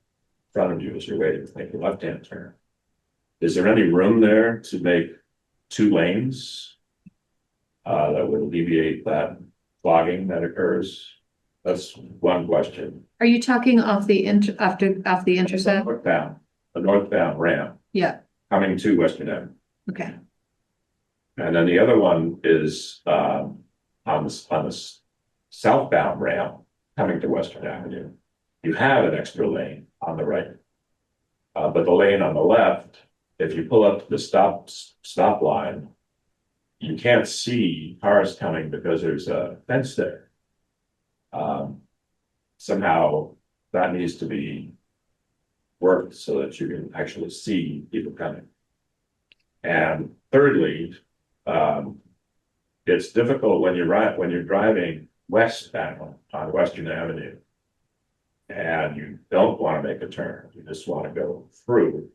Speaker 10: front of you as you're waiting to make a left-hand turn. Is there any room there to make two lanes that would alleviate that clogging that occurs? That's one question.
Speaker 1: Are you talking off the intercept?
Speaker 10: The northbound ramp.
Speaker 1: Yeah.
Speaker 10: Coming to Western Avenue.
Speaker 1: Okay.
Speaker 10: And then the other one is on the southbound ramp coming to Western Avenue. You have an extra lane on the right, but the lane on the left, if you pull up to the stop line, you can't see cars coming because there's a fence there. Somehow that needs to be worked so that you can actually see people coming. And thirdly, it's difficult when you're driving westbound on Western Avenue and you don't want to make a turn. You just want to go through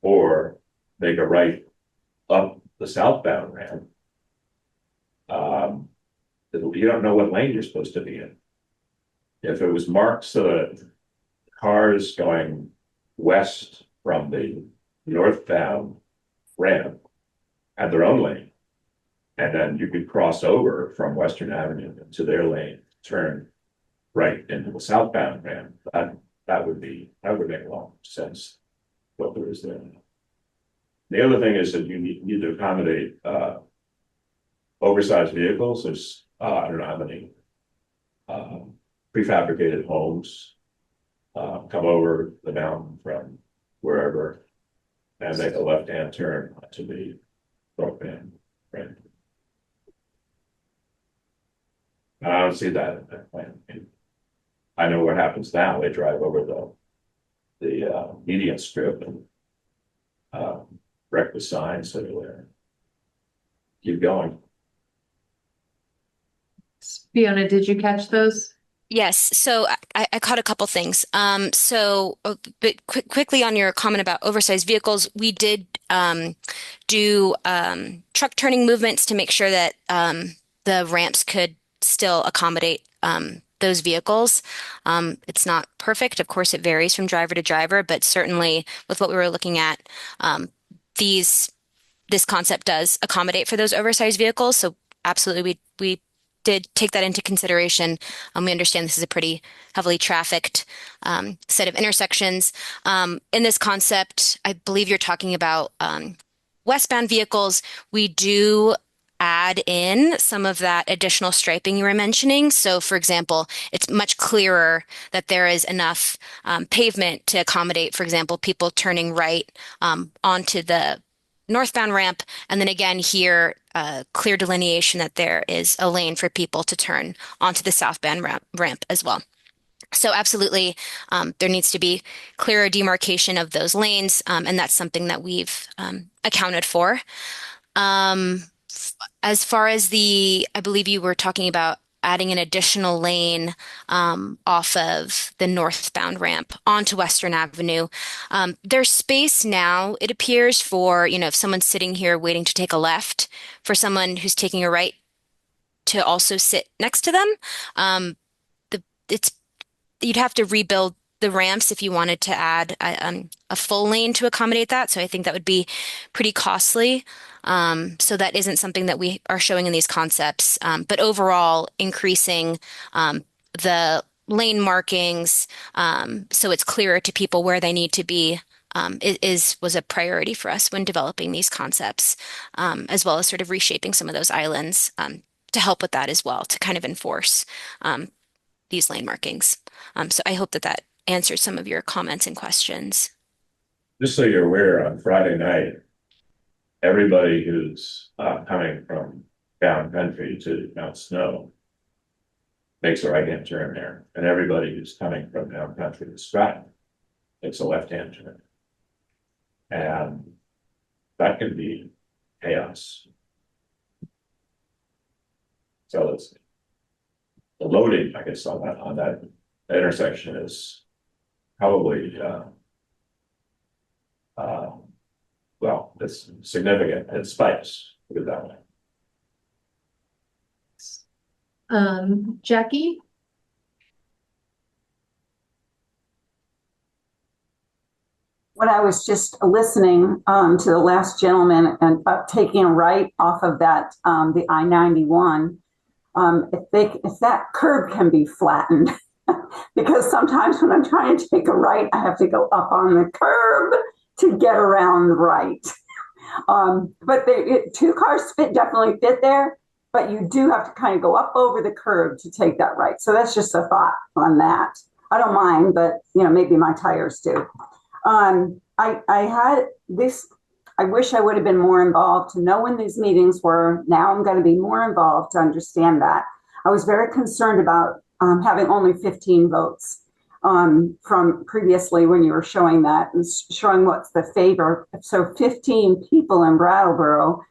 Speaker 10: or make a right up the southbound ramp. You don't know what lane you're supposed to be in. If it was marked so that cars going west from the northbound ramp had their own lane, and then you could cross over from Western Avenue into their lane, turn right into the southbound ramp, that would make a lot of sense what there is there. The other thing is that you need to accommodate oversized vehicles. There's I don't know how many prefabricated homes come over the mountain from wherever and make a left-hand turn to the northbound ramp. I don't see that in that plan. I know what happens now. They drive over the median strip and wreck the signs that are there. Keep going.
Speaker 1: Fiona, did you catch those?
Speaker 2: Yes, so I caught a couple things. But quickly on your comment about oversized vehicles, we did do truck turning movements to make sure that the ramps could still accommodate those vehicles. It's not perfect. Of course, it varies from driver to driver, but certainly with what we were looking at, this concept does accommodate for those oversized vehicles. So absolutely, we did take that into consideration. We understand this is a pretty heavily trafficked set of intersections. In this concept, I believe you're talking about westbound vehicles. We do add in some of that additional striping you were mentioning. So, for example, it's much clearer that there is enough pavement to accommodate, for example, people turning right onto the northbound ramp, and then again here, clear delineation that there is a lane for people to turn onto the southbound ramp as well. So absolutely, there needs to be clearer demarcation of those lanes, and that's something that we've accounted for. As far as I believe you were talking about adding an additional lane off of the northbound ramp onto Western Avenue. There's space now, it appears, for, if someone's sitting here waiting to take a left, for someone who's taking a right to also sit next to them. You'd have to rebuild the ramps if you wanted to add a full lane to accommodate that. So I think that would be pretty costly. So that isn't something that we are showing in these concepts. But overall, increasing the lane markings so it's clearer to people where they need to be was a priority for us when developing these concepts, as well as sort of reshaping some of those islands to help with that as well, to kind of enforce these lane markings. So I hope that answers some of your comments and questions.
Speaker 10: Just so you're aware, on Friday night, everybody who's coming from Vermont Country to Mount Snow makes a right-hand turn there, and everybody who's coming from Vermont Country to Stratton makes a left-hand turn. And that can be chaos. So it's the loading, I guess, on that intersection is probably well, it's significant. It spikes, put it that way.
Speaker 1: Jackie?
Speaker 3: When I was just listening to the last gentleman and taking a right off of that the I-91, if that curb can be flattened, because sometimes when I'm trying to take a right, I have to go up on the curb to get around the right. But two cars definitely fit there, but you do have to kind of go up over the curb to take that right. So that's just a thought on that. I don't mind, but maybe my tires do. I had this, I wish I would have been more involved to know when these meetings were. Now I'm going to be more involved to understand that. I was very concerned about having only 15 votes from previously when you were showing that and showing what's the favor. So 15 people in Brattleboro.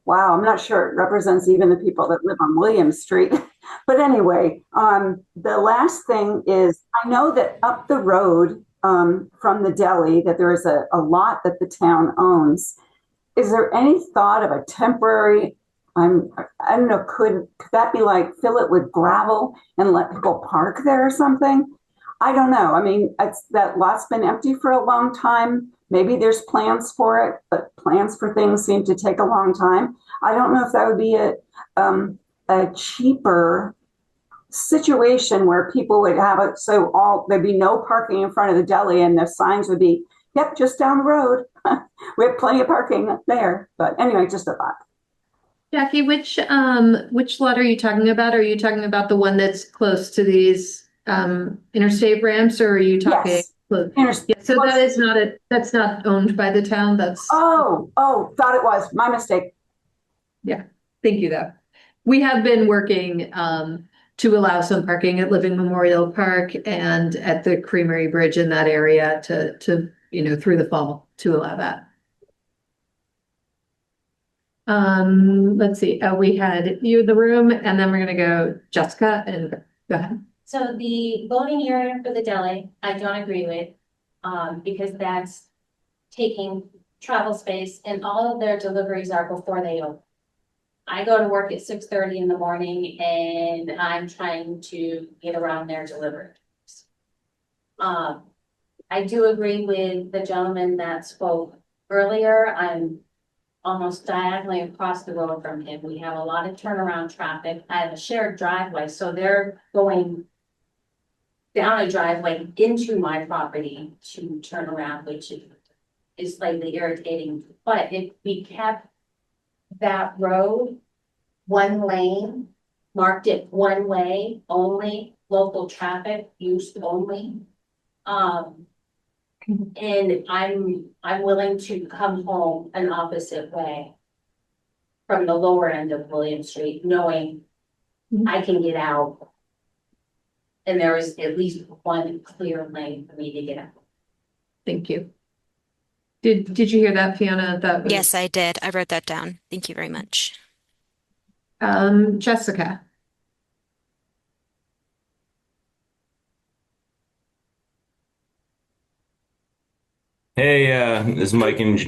Speaker 3: Wow, I'm not sure it represents even the people that live on William Street. But anyway, the last thing is, I know that up the road from the deli that there is a lot that the town owns. Is there any thought of a temporary, I don't know, could that be like fill it with gravel and let people park there or something? I don't know. I mean, that lot's been empty for a long time. Maybe there's plans for it, but plans for things seem to take a long time. I don't know if that would be a cheaper situation where people would have it so there'd be no parking in front of the deli and the signs would be, yep, just down the road. We have plenty of parking up there. But anyway, just a thought.
Speaker 1: Jackie, which lot are you talking about? Are you talking about the one that's close to these interstate ramps, or are you talking?
Speaker 3: Yes.
Speaker 1: Yeah, so that's not owned by the town. That's
Speaker 3: thought it was my mistake.
Speaker 1: Yeah, thank you though. We have been working to allow some parking at Living Memorial Park and at the Creamery Bridge in that area to through the fall to allow that. Let's see. We had you in the room, and then we're gonna go Jessica and go ahead.
Speaker 5: So the voting area for the deli, I don't agree with, because that's taking travel space and all of their deliveries are before they open. I go to work at 6:30 in the morning and I'm trying to get around their deliveries. I do agree with the gentleman that spoke earlier. I'm almost diagonally across the road from him. We have a lot of turnaround traffic. I have a shared driveway, so they're going down a driveway into my property to turn around, which is slightly irritating. But if we kept that road one lane, marked it one way only, local traffic use only, and I'm willing to come home an opposite way from the lower end of William Street, knowing I can get out and there is at least one clear lane for me to get out.
Speaker 1: Thank you. Did you hear that, Fiona?
Speaker 2: Yes, I did. I wrote that down. Thank you very much.
Speaker 1: Jessica.
Speaker 11: Hey, this is Mike and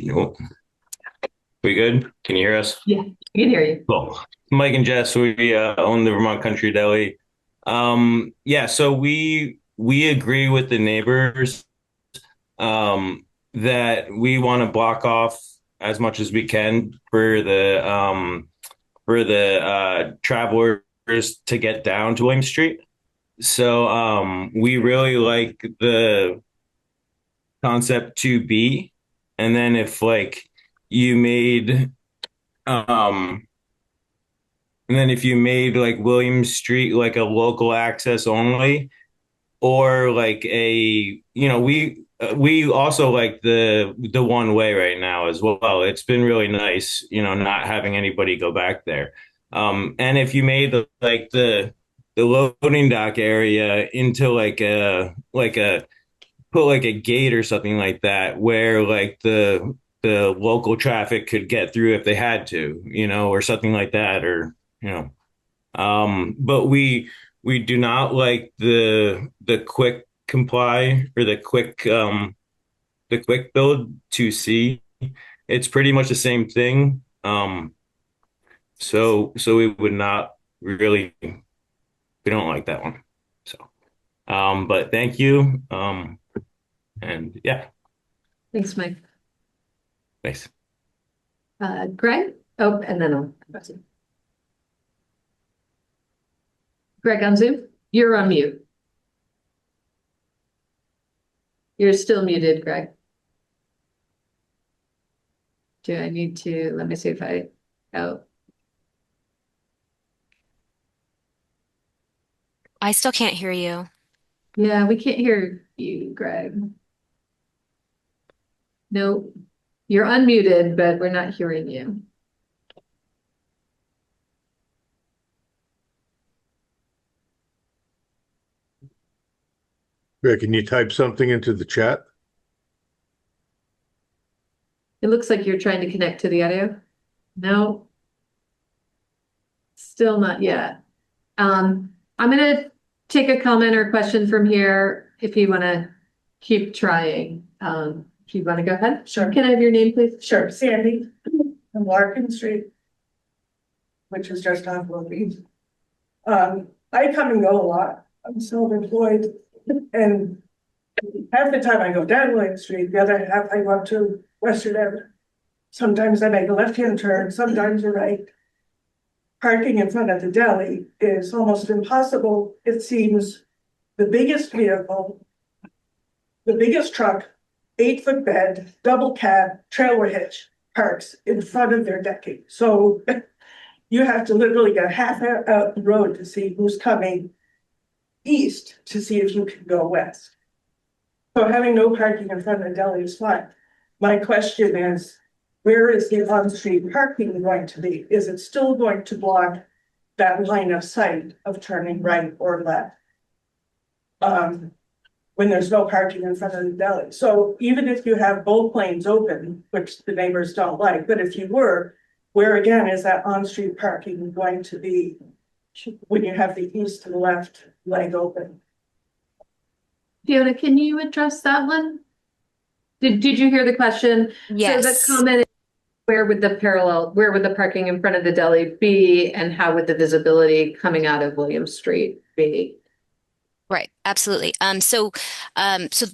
Speaker 11: we good? Can you hear us?
Speaker 1: Yeah, I can hear you.
Speaker 11: Cool. Mike and Jess, we own the Vermont Country Deli. Yeah, so we agree with the neighbors that we want to block off as much as we can for the travelers to get down to William Street. So we really like the concept 2B, and then if like you made like William Street like a local access only, or like we we also like the one way right now as well. It's been really nice, not having anybody go back there. And if you made the loading dock area into like a put like a gate or something like that, where like the local traffic could get through if they had to, or something like that, or you know. But we do not like the quick comply or the quick build to see. It's pretty much the same thing. So we would not really, we don't like that one. So but thank you. And yeah,
Speaker 1: Thanks, Mike.
Speaker 11: thanks.
Speaker 1: Greg? Oh, and then I'll. Greg on Zoom, you're on mute. You're still muted, Greg. Do I need to, let me see if oh.
Speaker 2: I still can't hear you.
Speaker 1: Yeah, we can't hear you, Greg. Nope. You're unmuted, but we're not hearing you.
Speaker 7: Greg, can you type something into the chat?
Speaker 1: It looks like you're trying to connect to the audio. No. Still not yet. I'm gonna take a comment or question from here if you want to keep trying. If you want to go ahead.
Speaker 12: Sure.
Speaker 1: Can I have your name, please?
Speaker 12: Sure, Sandy, on Larkin Street, which is just off Louise. I come and go a lot. I'm self-employed, and half the time I go down William Street, the other half I go up to Western Avenue. Sometimes I make a left-hand turn, sometimes a right. Parking in front of the deli is almost impossible. It seems the biggest vehicle, the biggest truck, 8-foot bed, double cab, trailer hitch parks in front of their decking. So you have to literally get half out the road to see who's coming east to see if you can go west. So having no parking in front of the deli is fine. My question is, where is the on-street parking going to be? Is it still going to block that line of sight of turning right or left? When there's no parking in front of the deli. So even if you have both lanes open, which the neighbors don't like, but if you were, where again is that on-street parking going to be when you have the east to the left leg open?
Speaker 1: Fiona, can you address that one? Did you hear the question?
Speaker 2: Yes.
Speaker 1: So the comment is, where would the parking in front of the deli be, and how would the visibility coming out of William Street be?
Speaker 2: Right, absolutely. So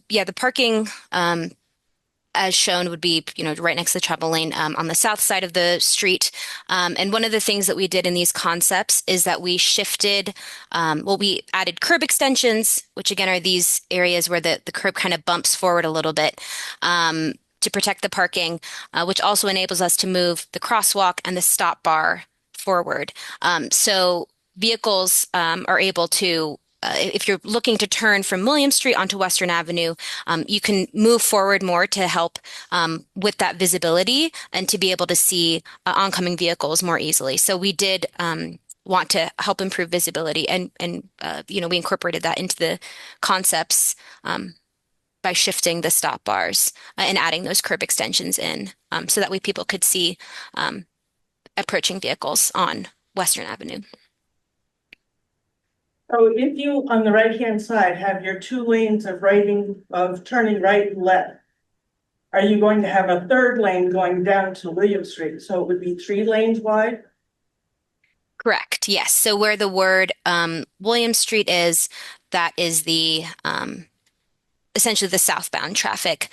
Speaker 2: yeah, the parking as shown would be, right next to the travel lane on the south side of the street. And one of the things that we did in these concepts is that we shifted, we added curb extensions, which again are these areas where the curb kind of bumps forward a little bit to protect the parking, which also enables us to move the crosswalk and the stop bar forward. So vehicles are able to if you're looking to turn from William Street onto Western Avenue, you can move forward more to help with that visibility and to be able to see oncoming vehicles more easily. So we did want to help improve visibility, and we incorporated that into the concepts by shifting the stop bars and adding those curb extensions in, so that way people could see approaching vehicles on Western Avenue.
Speaker 12: So if you, on the right-hand side, have your 2 lanes of turning right and left, are you going to have a third lane going down to William Street? So it would be 3 lanes wide?
Speaker 2: Correct. Yes. So where the word William Street is, that is the essentially the southbound traffic.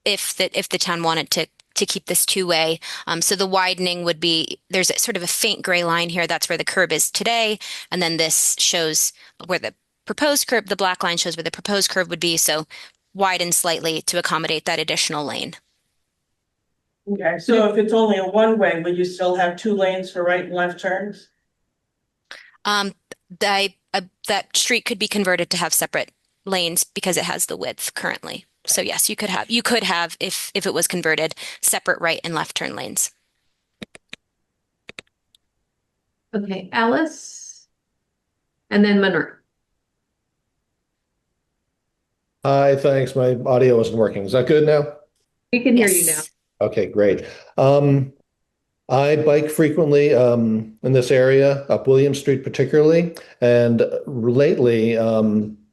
Speaker 2: If the town wanted to keep this 2-way. So the widening would be, there's sort of a faint gray line here. That's where the curb is today. And then this shows where the proposed curb, the black line shows where the proposed curb would be. So widen slightly to accommodate that additional lane.
Speaker 12: Okay, so if it's only a 1-way, will you still have 2 lanes for right and left turns?
Speaker 2: That street could be converted to have separate lanes because it has the width currently. So yes, you could have if it was converted, separate right and left turn lanes.
Speaker 1: Okay, Alice. And then Monroe.
Speaker 13: Hi, thanks. My audio wasn't working. Is that good now?
Speaker 1: We can hear you now.
Speaker 2: Yes.
Speaker 13: Okay, great. I bike frequently in this area, up William Street particularly, and lately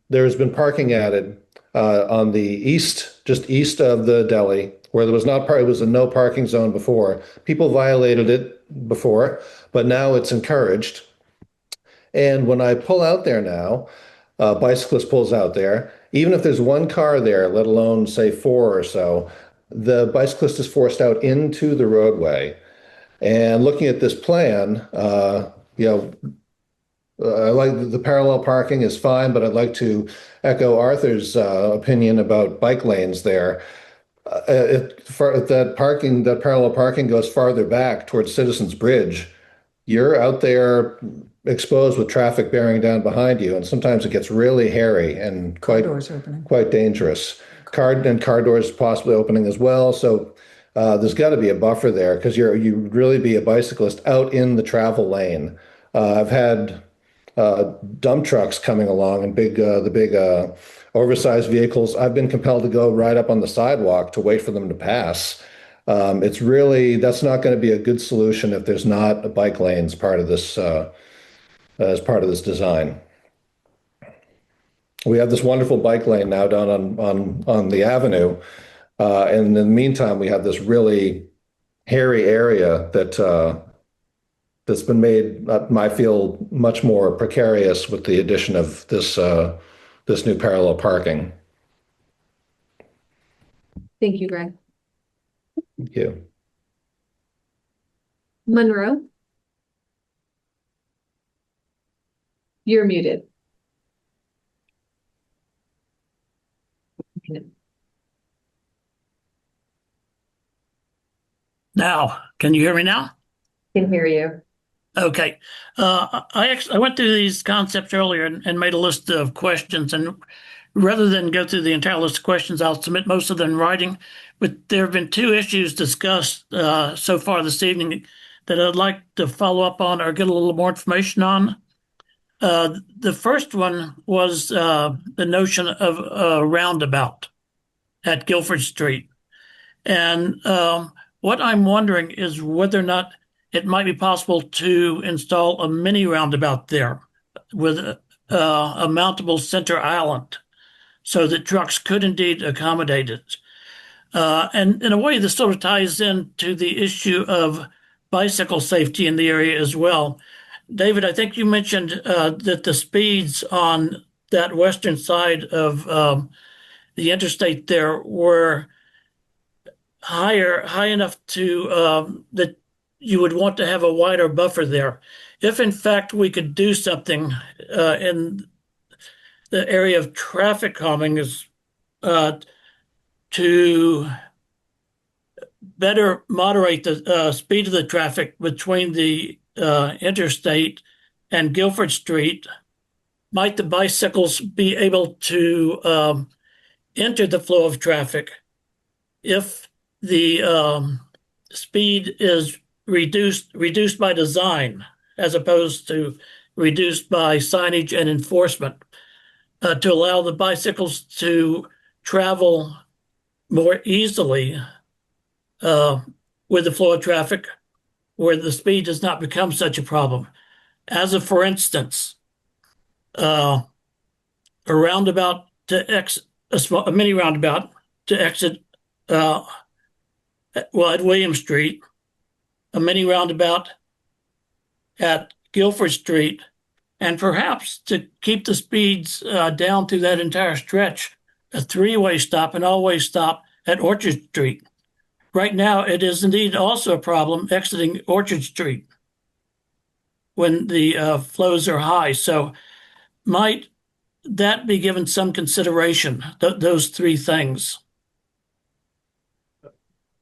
Speaker 13: there's been parking added on the east, just east of the deli, where there was not it was a no parking zone before. People violated it before, but now it's encouraged. And when I pull out there now, a bicyclist pulls out there, even if there's one car there, let alone say four or so, the bicyclist is forced out into the roadway. And looking at this plan, you know, I like the parallel parking is fine, but I'd like to echo Arthur's opinion about bike lanes there. If that parallel parking goes farther back towards Citizens Bridge, you're out there exposed with traffic bearing down behind you, and sometimes it gets really hairy and quite dangerous. Car doors possibly opening as well. So there's got to be a buffer there because you really be a bicyclist out in the travel lane. I've had dump trucks coming along and the big oversized vehicles. I've been compelled to go right up on the sidewalk to wait for them to pass. That's not going to be a good solution if there's not a bike lanes part of this as part of this design. We have this wonderful bike lane now down on the avenue. And in the meantime, we have this really hairy area that's been made, I feel, much more precarious with the addition of this new parallel parking.
Speaker 1: Thank you, Greg.
Speaker 13: Thank you.
Speaker 1: Monroe. You're muted.
Speaker 14: Now, can you hear me now?
Speaker 1: Can hear you.
Speaker 14: Okay. I went through these concepts earlier and made a list of questions. And rather than go through the entire list of questions, I'll submit most of them in writing. But there have been two issues discussed so far this evening that I'd like to follow up on or get a little more information on. The first one was the notion of a roundabout at Guilford Street. And what I'm wondering is whether or not it might be possible to install a mini roundabout there with a mountable center island so that trucks could indeed accommodate it. And in a way, this sort of ties into the issue of bicycle safety in the area as well. David, I think you mentioned that the speeds on that western side of the interstate there were high enough to that you would want to have a wider buffer there. If in fact we could do something in the area of traffic calming is to better moderate the speed of the traffic between the interstate and Guilford Street, might the bicycles be able to enter the flow of traffic if the speed is reduced by design as opposed to reduced by signage and enforcement, to allow the bicycles to travel more easily with the flow of traffic where the speed does not become such a problem. As a for instance, a roundabout to exit, a mini roundabout to exit at William Street, a mini roundabout at Guilford Street, and perhaps to keep the speeds down through that entire stretch, a three-way stop, an all-way stop at Orchard Street. Right now, it is indeed also a problem exiting Orchard Street when the flows are high. So might that be given some consideration, those three things?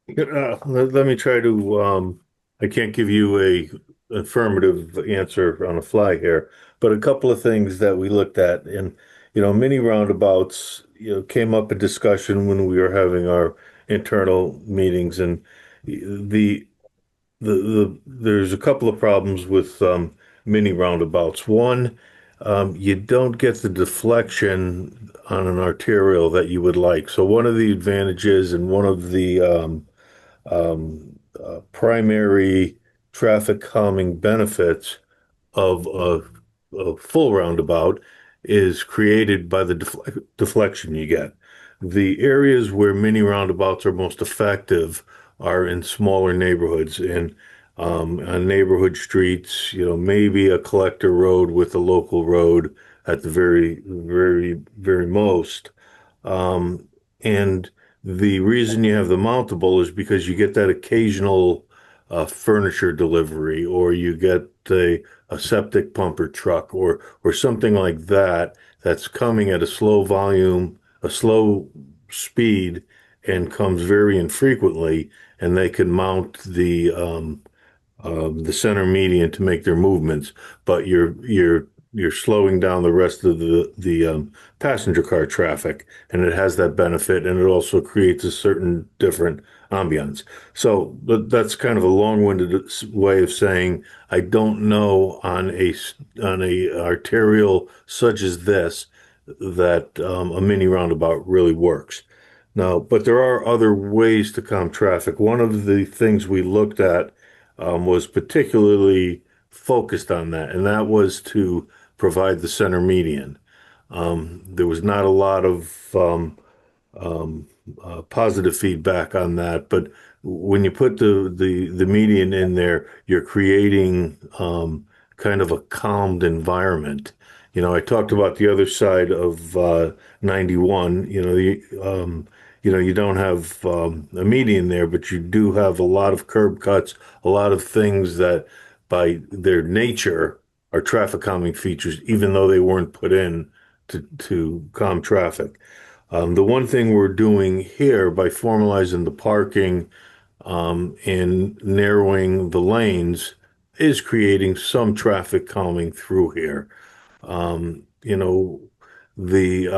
Speaker 7: Let me try to, I can't give you a affirmative answer on the fly here, but a couple of things that we looked at. And mini roundabouts, came up in discussion when we were having our internal meetings, and the there's a couple of problems with mini roundabouts. One, you don't get the deflection on an arterial that you would like. So one of the advantages and one of the primary traffic calming benefits of a full roundabout is created by the deflection you get. The areas where mini roundabouts are most effective are in smaller neighborhoods and on neighborhood streets, maybe a collector road with a local road at the very, very, very most. And the reason you have the mountable is because you get that occasional furniture delivery, or you get a septic pumper truck, or something like that that's coming at a slow volume, a slow speed, and comes very infrequently, and they can mount the center median to make their movements, but you're slowing down the rest of the passenger car traffic, and it has that benefit, and it also creates a certain different ambiance. So that's kind of a long-winded way of saying I don't know on a arterial such as this that a mini roundabout really works. Now, but there are other ways to calm traffic. One of the things we looked at was particularly focused on that, and that was to provide the center median. There was not a lot of positive feedback on that, but when you put the median in there, you're creating kind of a calmed environment. I talked about the other side of 91. You don't have a median there, but you do have a lot of curb cuts, a lot of things that by their nature are traffic calming features, even though they weren't put in to calm traffic. The one thing we're doing here by formalizing the parking and narrowing the lanes is creating some traffic calming through here. You know, the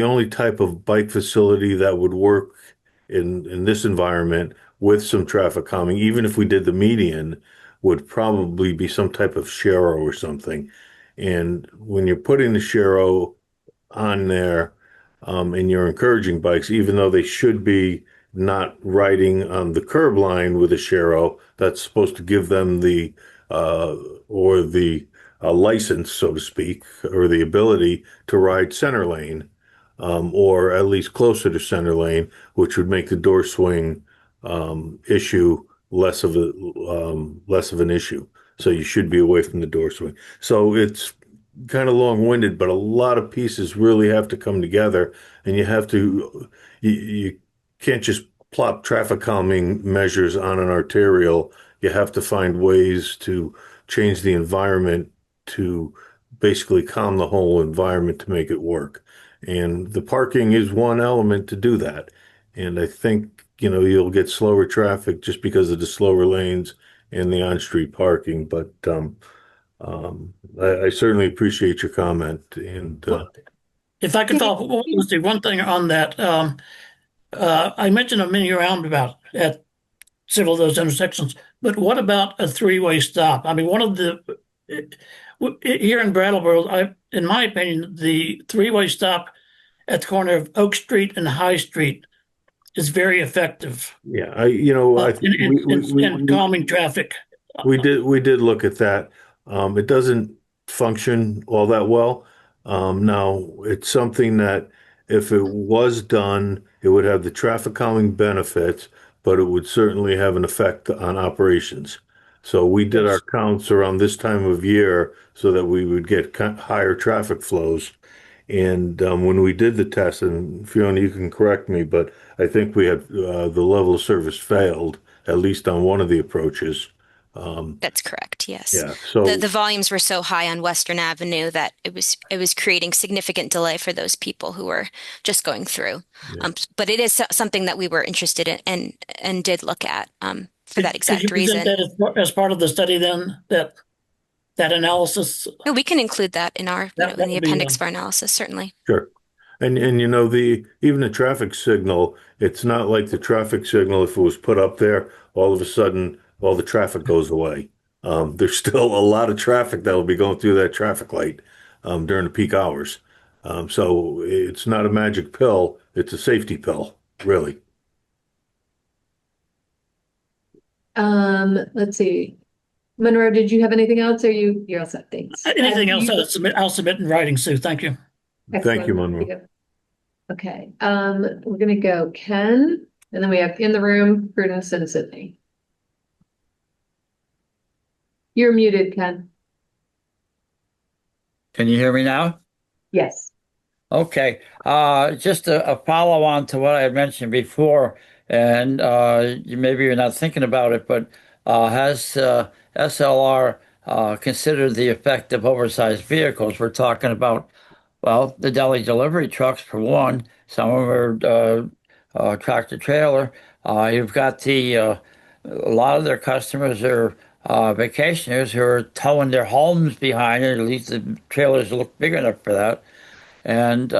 Speaker 7: only type of bike facility that would work in this environment with some traffic calming, even if we did the median, would probably be some type of Shero or something. And when you're putting the Shero on there, and you're encouraging bikes, even though they should be not riding on the curb line with a Shero, that's supposed to give them the or the license, so to speak, or the ability to ride center lane, or at least closer to center lane, which would make the door swing issue less of an issue. So you should be away from the door swing. So it's kind of long-winded, but a lot of pieces really have to come together, and you can't just plop traffic calming measures on an arterial. You have to find ways to change the environment to basically calm the whole environment to make it work. And the parking is one element to do that. And I think, you'll get slower traffic just because of the slower lanes and the on-street parking. But I certainly appreciate your comment. And
Speaker 14: if I could follow up, one thing on that, I mentioned a mini roundabout at several of those intersections, but what about a three-way stop? I mean, here in Brattleboro, in my opinion, the three-way stop at the corner of Oak Street and High Street is very effective.
Speaker 7: Yeah, I think
Speaker 14: in calming traffic.
Speaker 7: We did look at that. It doesn't function all that well. Now, it's something that if it was done, it would have the traffic calming benefits, but it would certainly have an effect on operations. So we did our counts around this time of year so that we would get higher traffic flows. And when we did the test, and Fiona, you can correct me, but I think we had the level of service failed, at least on one of the approaches.
Speaker 2: That's correct. Yes.
Speaker 7: Yeah. So
Speaker 2: the volumes were so high on Western Avenue that it was creating significant delay for those people who were just going through.
Speaker 7: Yeah.
Speaker 2: But it is something that we were interested in and did look at for that exact reason.
Speaker 14: Did you present that as part of the study then, that that analysis?
Speaker 2: No, we can include that in our,
Speaker 14: That
Speaker 2: in the
Speaker 14: would be,
Speaker 2: appendix of our analysis, certainly.
Speaker 7: Sure. And even the traffic signal, it's not like the traffic signal, if it was put up there, all of a sudden all the traffic goes away. There's still a lot of traffic that will be going through that traffic light during the peak hours. So it's not a magic pill, it's a safety pill, really.
Speaker 1: Let's see. Monroe, did you have anything else, or you're all set? Thanks.
Speaker 14: anything else I'll submit in writing, Sue. Thank you.
Speaker 7: Thank you,
Speaker 1: Excellent.
Speaker 7: Monroe.
Speaker 1: Okay, we're gonna go Ken, and then we have in the room, Prudence and Sydney. You're muted, Ken.
Speaker 9: Can you hear me now?
Speaker 1: Yes.
Speaker 9: Okay. Just a follow on to what I had mentioned before, and maybe you're not thinking about it, but has SLR considered the effect of oversized vehicles? We're talking about, well, the deli delivery trucks for one. Some of them are tractor trailer. You've got a lot of their customers are vacationers who are towing their homes behind it. At least the trailers look big enough for that. And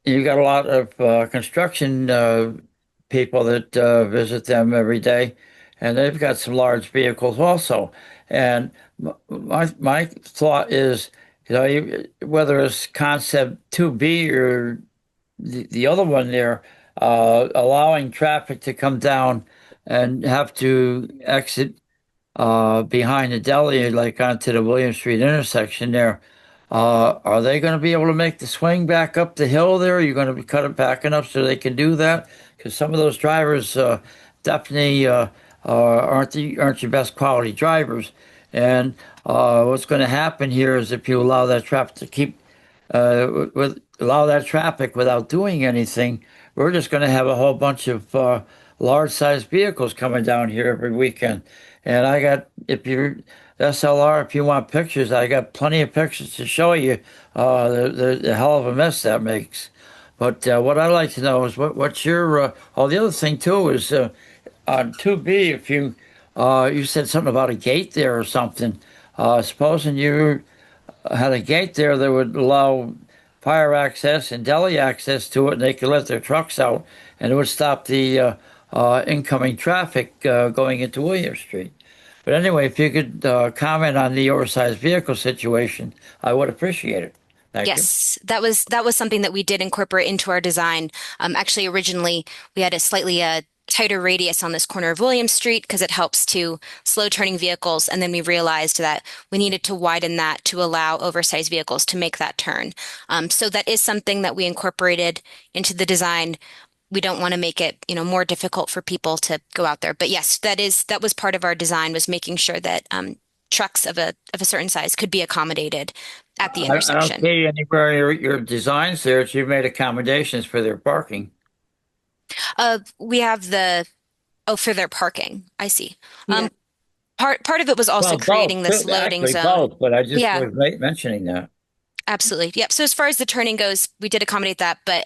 Speaker 9: you got a lot of construction people that visit them every day, and they've got some large vehicles also. And my thought is, whether it's concept 2B or the other one there, allowing traffic to come down and have to exit behind the deli, like onto the William Street intersection there. Are they going to be able to make the swing back up the hill there? Are you going to be cut it back enough so they can do that? Because some of those drivers definitely aren't your best quality drivers. And what's going to happen here is if you allow that traffic to keep allow that traffic without doing anything, we're just going to have a whole bunch of large-sized vehicles coming down here every weekend. And if you're SLR, if you want pictures, I got plenty of pictures to show you the hell of a mess that makes. But what I'd like to know is what's your, the other thing too is on 2B, if you said something about a gate there or something, supposing you had a gate there that would allow fire access and deli access to it, and they could let their trucks out, and it would stop the incoming traffic going into William Street. But anyway, if you could comment on the oversized vehicle situation, I would appreciate it. Thank you.
Speaker 2: Yes, that was something that we did incorporate into our design. Actually, originally we had a slightly tighter radius on this corner of William Street because it helps to slow turning vehicles, and then we realized that we needed to widen that to allow oversized vehicles to make that turn. So that is something that we incorporated into the design. We don't want to make it, more difficult for people to go out there. But yes, that was part of our design, was making sure that trucks of a certain size could be accommodated at the intersection.
Speaker 9: I don't see anywhere your designs there that you've made accommodations for their parking.
Speaker 2: We have for their parking. I see. Yeah. Part of it was also creating this loading zone.
Speaker 9: Both, but I just was mentioning that.
Speaker 2: Absolutely. Yep. So as far as the turning goes, we did accommodate that, but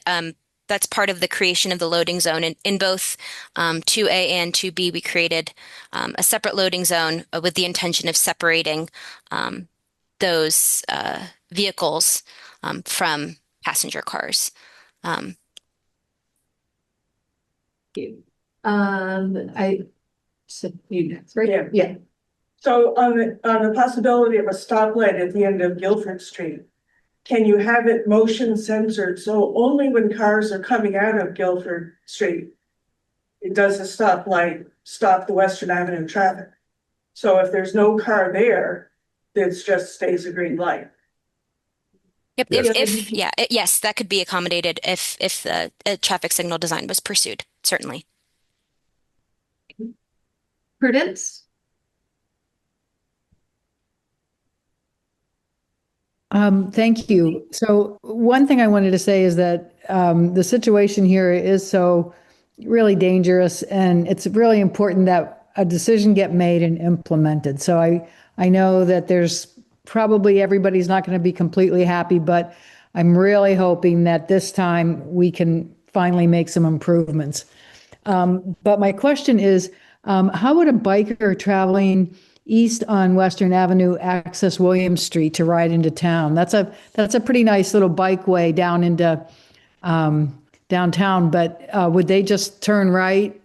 Speaker 2: that's part of the creation of the loading zone. In both 2A and 2B, we created a separate loading zone with the intention of separating those vehicles from passenger cars.
Speaker 1: I said you next, right?
Speaker 12: Yeah.
Speaker 1: Yeah.
Speaker 12: So on the possibility of a stoplight at the end of Guilford Street, can you have it motion censored? So only when cars are coming out of Guilford Street, it does a stoplight stop the Western Avenue traffic. So if there's no car there, it just stays a green light.
Speaker 2: Yep. Yes, that could be accommodated if the traffic signal design was pursued. Certainly.
Speaker 1: Prudence?
Speaker 15: Thank you. So one thing I wanted to say is that the situation here is so really dangerous, and it's really important that a decision get made and implemented. So I know that there's probably everybody's not going to be completely happy, but I'm really hoping that this time we can finally make some improvements. But my question is, how would a biker traveling east on Western Avenue access William Street to ride into town. That's a pretty nice little bikeway down into downtown, but would they just turn right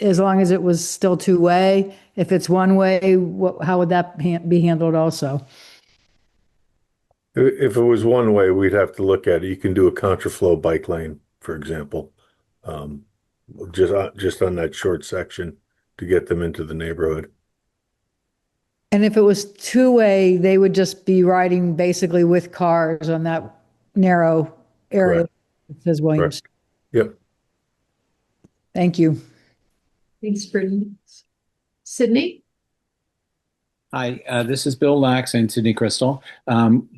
Speaker 15: as long as it was still two-way? If it's one way, how would that be handled also?
Speaker 7: If it was one way, we'd have to look at it. You can do a contraflow bike lane, for example, um, just on that short section to get them into the neighborhood.
Speaker 15: And if it was two-way, they would just be riding basically with cars on that narrow area.
Speaker 7: Correct.
Speaker 15: It says Williams.
Speaker 7: Correct. Yep.
Speaker 15: Thank you.
Speaker 1: Thanks, Brittany. Sydney?
Speaker 16: Hi, this is Bill Lax and Sydney Crystal.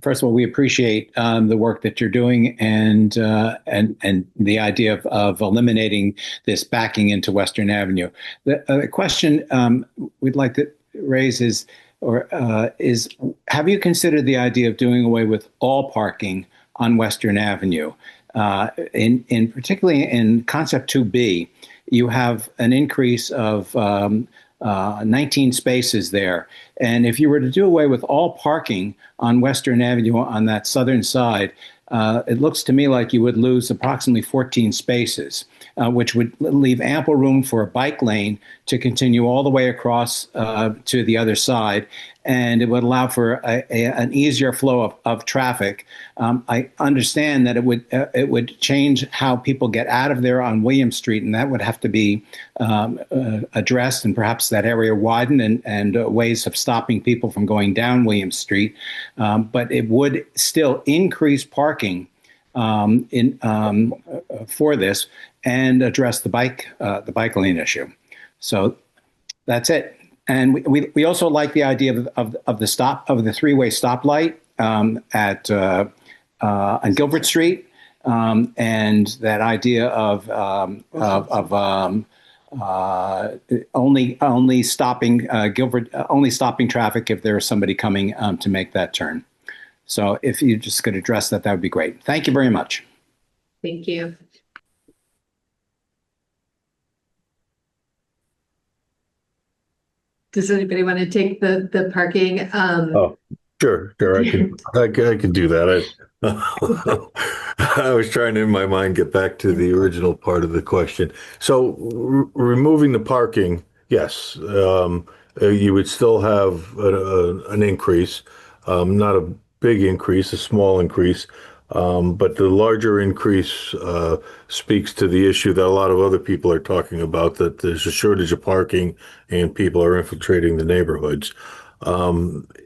Speaker 16: First of all, we appreciate the work that you're doing and the idea of eliminating this backing into Western Avenue. The question we'd like to raise is, have you considered the idea of doing away with all parking on Western Avenue? In particularly in concept 2B, you have an increase of 19 spaces there. And if you were to do away with all parking on Western Avenue on that southern side, it looks to me like you would lose approximately 14 spaces, which would leave ample room for a bike lane to continue all the way across to the other side. And it would allow for an easier flow of traffic. I understand that it would change how people get out of there on William Street, and that would have to be addressed, and perhaps that area widened and ways of stopping people from going down William Street. But it would still increase parking for this and address the bike lane issue. So that's it. And we also like the idea of the three-way stoplight on Guilford Street, and that idea of only stopping Guilford, only stopping traffic if there is somebody coming to make that turn. So if you just could address that, that would be great. Thank you very much.
Speaker 1: Thank you. Does anybody want to take the parking?
Speaker 7: Oh, sure. I can do that. I was trying to, in my mind, get back to the original part of the question. So removing the parking, yes, you would still have an increase, not a big increase, a small increase. But the larger increase speaks to the issue that a lot of other people are talking about, that there's a shortage of parking and people are infiltrating the neighborhoods.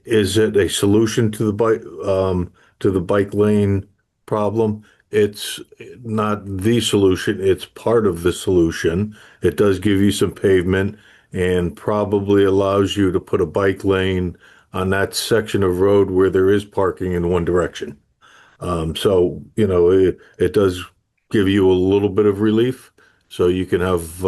Speaker 7: Is it a solution to the bike lane problem? It's not the solution. It's part of the solution. It does give you some pavement and probably allows you to put a bike lane on that section of road where there is parking in one direction. So, it does give you a little bit of relief. So you can have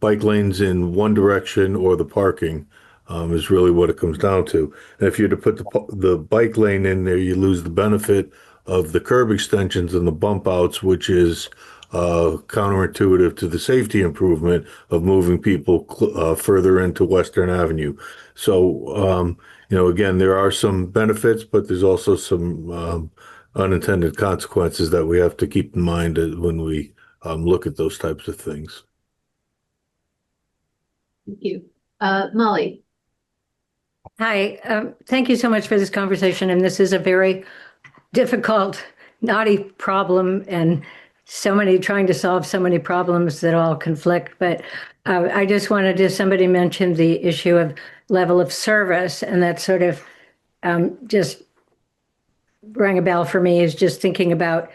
Speaker 7: bike lanes in one direction, or the parking is really what it comes down to. And if you're to put the bike lane in there, you lose the benefit of the curb extensions and the bump outs, which is counterintuitive to the safety improvement of moving people further into Western Avenue. So, again, there are some benefits, but there's also some unintended consequences that we have to keep in mind when we look at those types of things.
Speaker 1: Thank you. Molly.
Speaker 17: Hi, thank you so much for this conversation. And this is a very difficult, knotty problem, and trying to solve so many problems that all conflict. But I just wanted to, somebody mentioned the issue of level of service, and that sort of just rang a bell for me, is just thinking about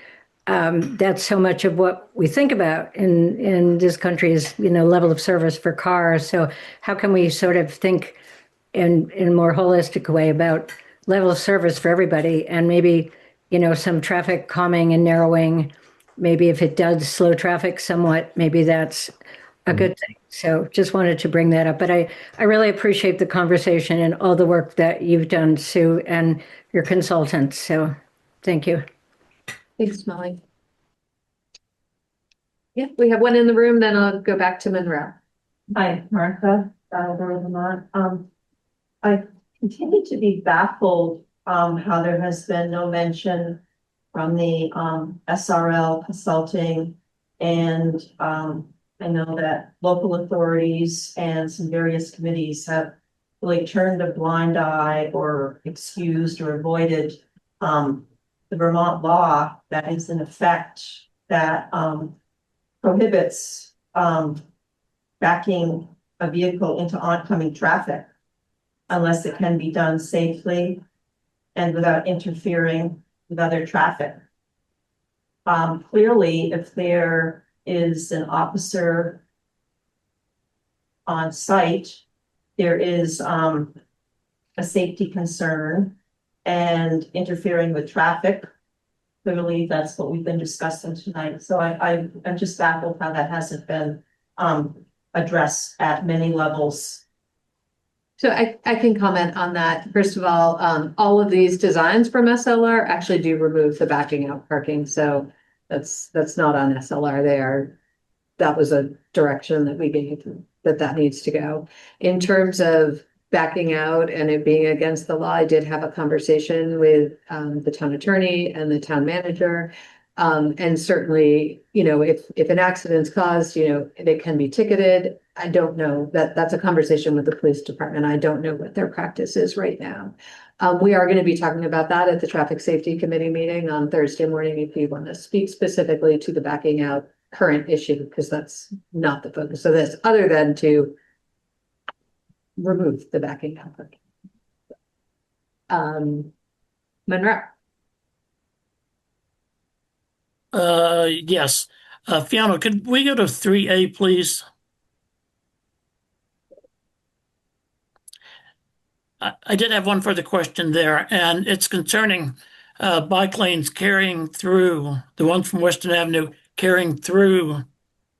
Speaker 17: that's so much of what we think about in this country is, level of service for cars. So how can we sort of think in a more holistic way about level of service for everybody, and maybe, some traffic calming and narrowing, maybe if it does slow traffic somewhat, maybe that's a good thing. So just wanted to bring that up. But I really appreciate the conversation and all the work that you've done, Sue, and your consultants. So thank you.
Speaker 1: Thanks, Molly. Yeah, we have one in the room, then I'll go back to Monroe.
Speaker 18: Hi, Martha, Brattleboro, Vermont. I continue to be baffled, how there has been no mention from the, SRL consulting. And, I know that local authorities and some various committees have really turned a blind eye or excused or avoided, the Vermont law that is in effect that, prohibits, backing a vehicle into oncoming traffic unless it can be done safely and without interfering with other traffic. Clearly, if there is an officer on site, there is a safety concern and interfering with traffic. Clearly, that's what we've been discussing tonight. So I'm just baffled how that hasn't been addressed at many levels.
Speaker 1: So I can comment on that. First of all of these designs from SLR actually do remove the backing out parking. So that's not on SLR. That was a direction that we gave that needs to go. In terms of backing out and it being against the law, I did have a conversation with the town attorney and the town manager. And certainly, if an accident's caused, it can be ticketed. I don't know that's a conversation with the police department. I don't know what their practice is right now. We are going to be talking about that at the traffic safety committee meeting on Thursday morning. If you want to speak specifically to the backing out current issue, because that's not the focus of this, other than to remove the backing out. Monroe.
Speaker 14: Yes. Fiona, could we go to 3A, please? I did have one further question there, and it's concerning bike lanes carrying through, the ones from Western Avenue carrying through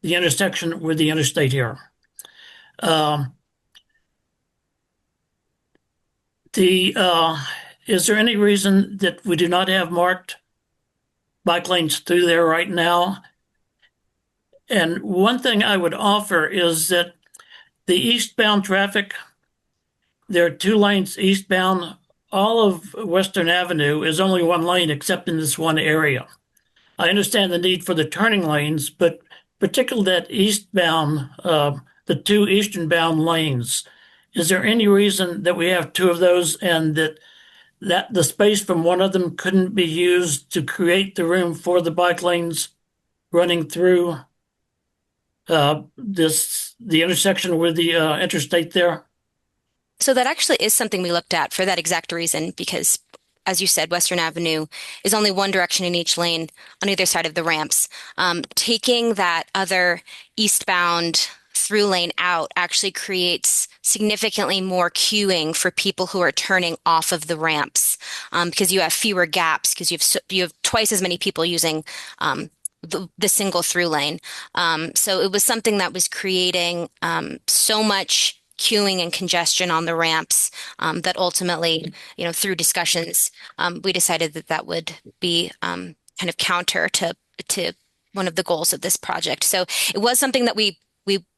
Speaker 14: the intersection with the interstate here. Is there any reason that we do not have marked bike lanes through there right now? And one thing I would offer is that the eastbound traffic, there are 2 lanes eastbound. All of Western Avenue is only 1 lane except in this one area. I understand the need for the turning lanes, but particularly that eastbound, the 2 eastern-bound lanes, is there any reason that we have 2 of those and that the space from one of them couldn't be used to create the room for the bike lanes running through the intersection with the interstate there?
Speaker 2: So that actually is something we looked at for that exact reason, because as you said, Western Avenue is only one direction in each lane on either side of the ramps. Taking that other eastbound through lane out actually creates significantly more queuing for people who are turning off of the ramps, because you have fewer gaps, because you have twice as many people using the single through lane. So it was something that was creating so much queuing and congestion on the ramps that ultimately, through discussions, we decided that would be kind of counter to one of the goals of this project. So it was something that we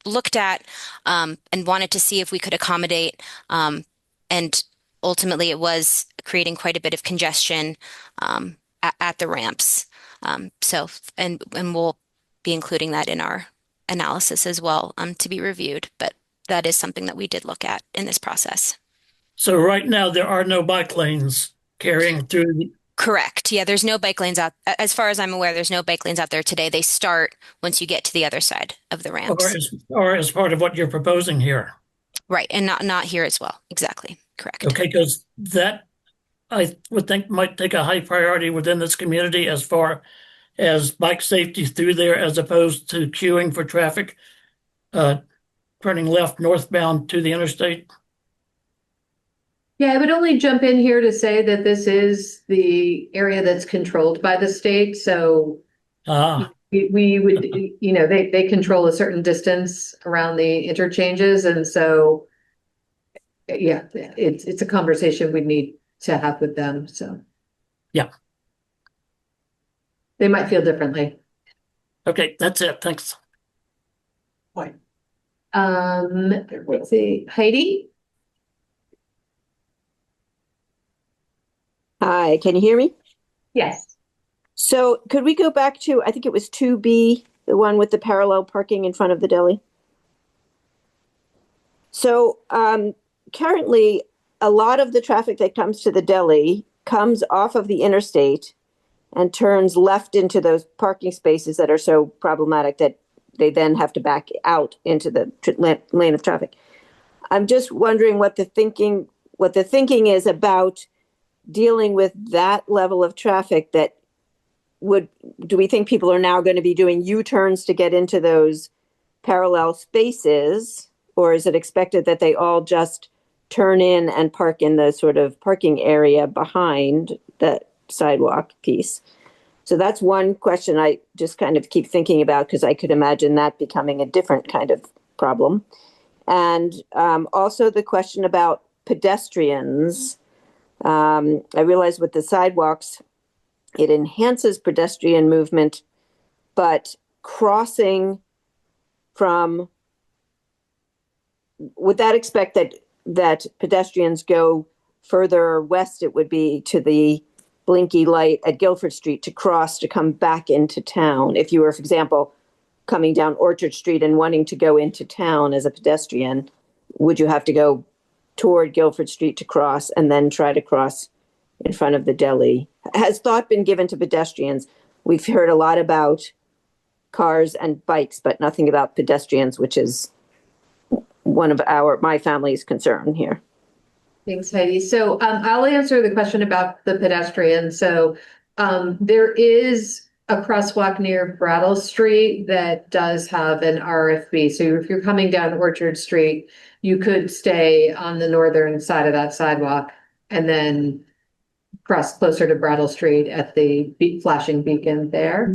Speaker 2: looked at and wanted to see if we could accommodate, and ultimately it was creating quite a bit of congestion at the ramps. So we'll be including that in our analysis as well, to be reviewed. But that is something that we did look at in this process.
Speaker 14: So right now there are no bike lanes carrying through.
Speaker 2: Correct. Yeah, there's no bike lanes out. As far as I'm aware, there's no bike lanes out there today. They start once you get to the other side of the ramps.
Speaker 14: Or as part of what you're proposing here.
Speaker 2: Right, and not here as well. Exactly. Correct.
Speaker 14: Okay, because that I would think might take a high priority within this community as far as bike safety through there, as opposed to queuing for traffic turning left northbound to the interstate.
Speaker 1: Yeah, I would only jump in here to say that this is the area that's controlled by the state. So we would, they control a certain distance around the interchanges. And so, yeah, it's a conversation we need to have with them. So,
Speaker 14: yeah,
Speaker 1: they might feel differently.
Speaker 14: Okay, that's it. Thanks.
Speaker 1: Let's see, Heidi.
Speaker 19: Hi, can you hear me?
Speaker 5: Yes.
Speaker 19: So could we go back to, I think it was 2B, the one with the parallel parking in front of the deli? So currently, a lot of the traffic that comes to the deli comes off of the interstate and turns left into those parking spaces that are so problematic that they then have to back out into the lane of traffic. I'm just wondering what the thinking is about dealing with that level of traffic. Do we think people are now going to be doing U-turns to get into those parallel spaces, or is it expected that they all just turn in and park in the sort of parking area behind the sidewalk piece? So that's one question I just kind of keep thinking about, because I could imagine that becoming a different kind of problem. And also the question about pedestrians. I realize with the sidewalks, it enhances pedestrian movement, but crossing from, would that expect that pedestrians go further west? It would be to the blinky light at Guilford Street to cross to come back into town. If you were, for example, coming down Orchard Street and wanting to go into town as a pedestrian, would you have to go toward Guilford Street to cross and then try to cross in front of the deli? Has thought been given to pedestrians? We've heard a lot about cars and bikes, but nothing about pedestrians, which is one of my family's concern here.
Speaker 1: Thanks, Heidi. So I'll answer the question about the pedestrian. So there is a crosswalk near Brattle Street that does have an RFB. So if you're coming down Orchard Street, you could stay on the northern side of that sidewalk and then cross closer to Brattle Street at the flashing beacon there.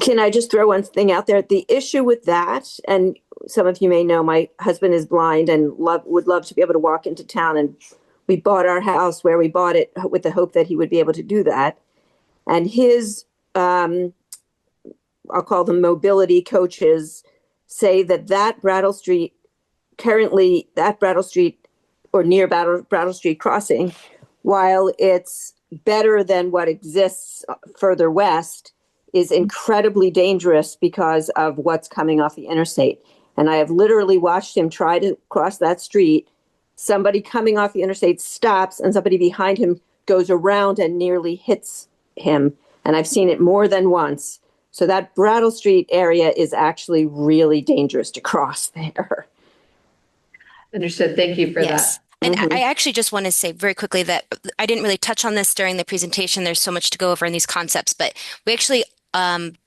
Speaker 19: Can I just throw one thing out there? The issue with that, and some of you may know, my husband is blind and would love to be able to walk into town. And we bought our house where we bought it with the hope that he would be able to do that. And his, I'll call them mobility coaches, say that Brattle Street, currently that Brattle Street or near Brattle Street crossing, while it's better than what exists further west, is incredibly dangerous because of what's coming off the interstate. And I have literally watched him try to cross that street. Somebody coming off the interstate stops and somebody behind him goes around and nearly hits him. And I've seen it more than once. So that Brattle Street area is actually really dangerous to cross there.
Speaker 1: Understood. Thank you for that.
Speaker 2: And I actually just want to say very quickly that I didn't really touch on this during the presentation. There's so much to go over in these concepts, but we actually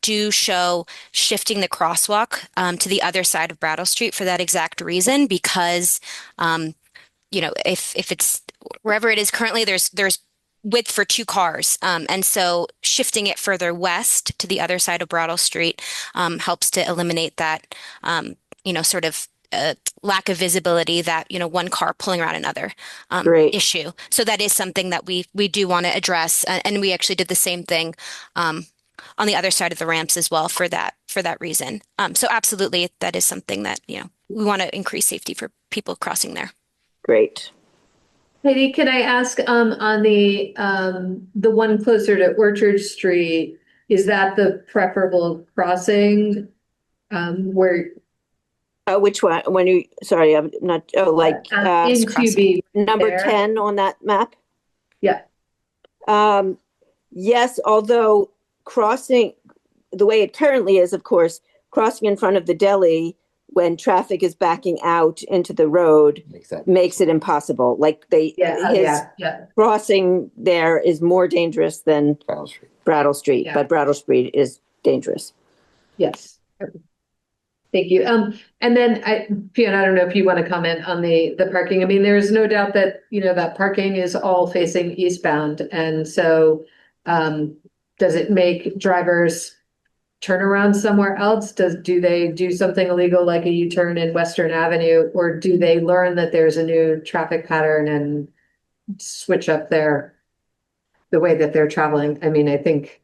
Speaker 2: do show shifting the crosswalk to the other side of Brattle Street for that exact reason, because if it's wherever it is currently, there's width for two cars, and so shifting it further west to the other side of Brattle Street helps to eliminate that sort of lack of visibility that one car pulling around another issue. So that is something that we do want to address, and we actually did the same thing on the other side of the ramps as well for that reason. So absolutely, that is something that we want to increase safety for people crossing there.
Speaker 19: Great.
Speaker 1: Heidi, can I ask on the one closer to Orchard Street, is that the preferable crossing where?
Speaker 19: Which one? Sorry, I'm not. In
Speaker 1: 2B
Speaker 19: number
Speaker 1: there.
Speaker 19: 10 on that map.
Speaker 1: Yeah.
Speaker 19: Yes, although crossing the way it currently is, of course, crossing in front of the deli when traffic is backing out into the road makes it impossible. Like crossing there is more dangerous than Brattle Street, but Brattle Street is dangerous.
Speaker 1: Yes. Thank you. And then Fiona, I don't know if you want to comment on the parking. I mean, there's no doubt that, that parking is all facing eastbound. And so does it make drivers turn around somewhere else? Do they do something illegal like a U-turn in Western Avenue, or do they learn that there's a new traffic pattern and switch up the way that they're traveling? I mean, I think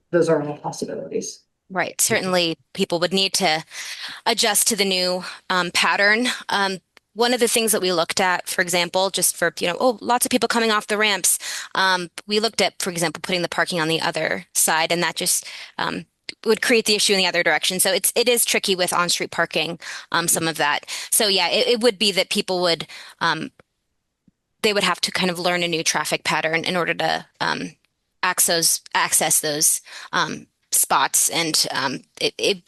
Speaker 1: those are all possibilities.
Speaker 2: Right. Certainly people would need to adjust to the new pattern. one of the things that we looked at, for example, just for, lots of people coming off the ramps, we looked at, for example, putting the parking on the other side, and that just would create the issue in the other direction. So it is tricky with on-street parking, some of that. So yeah, it would be that people would they would have to kind of learn a new traffic pattern in order to access those spots, and it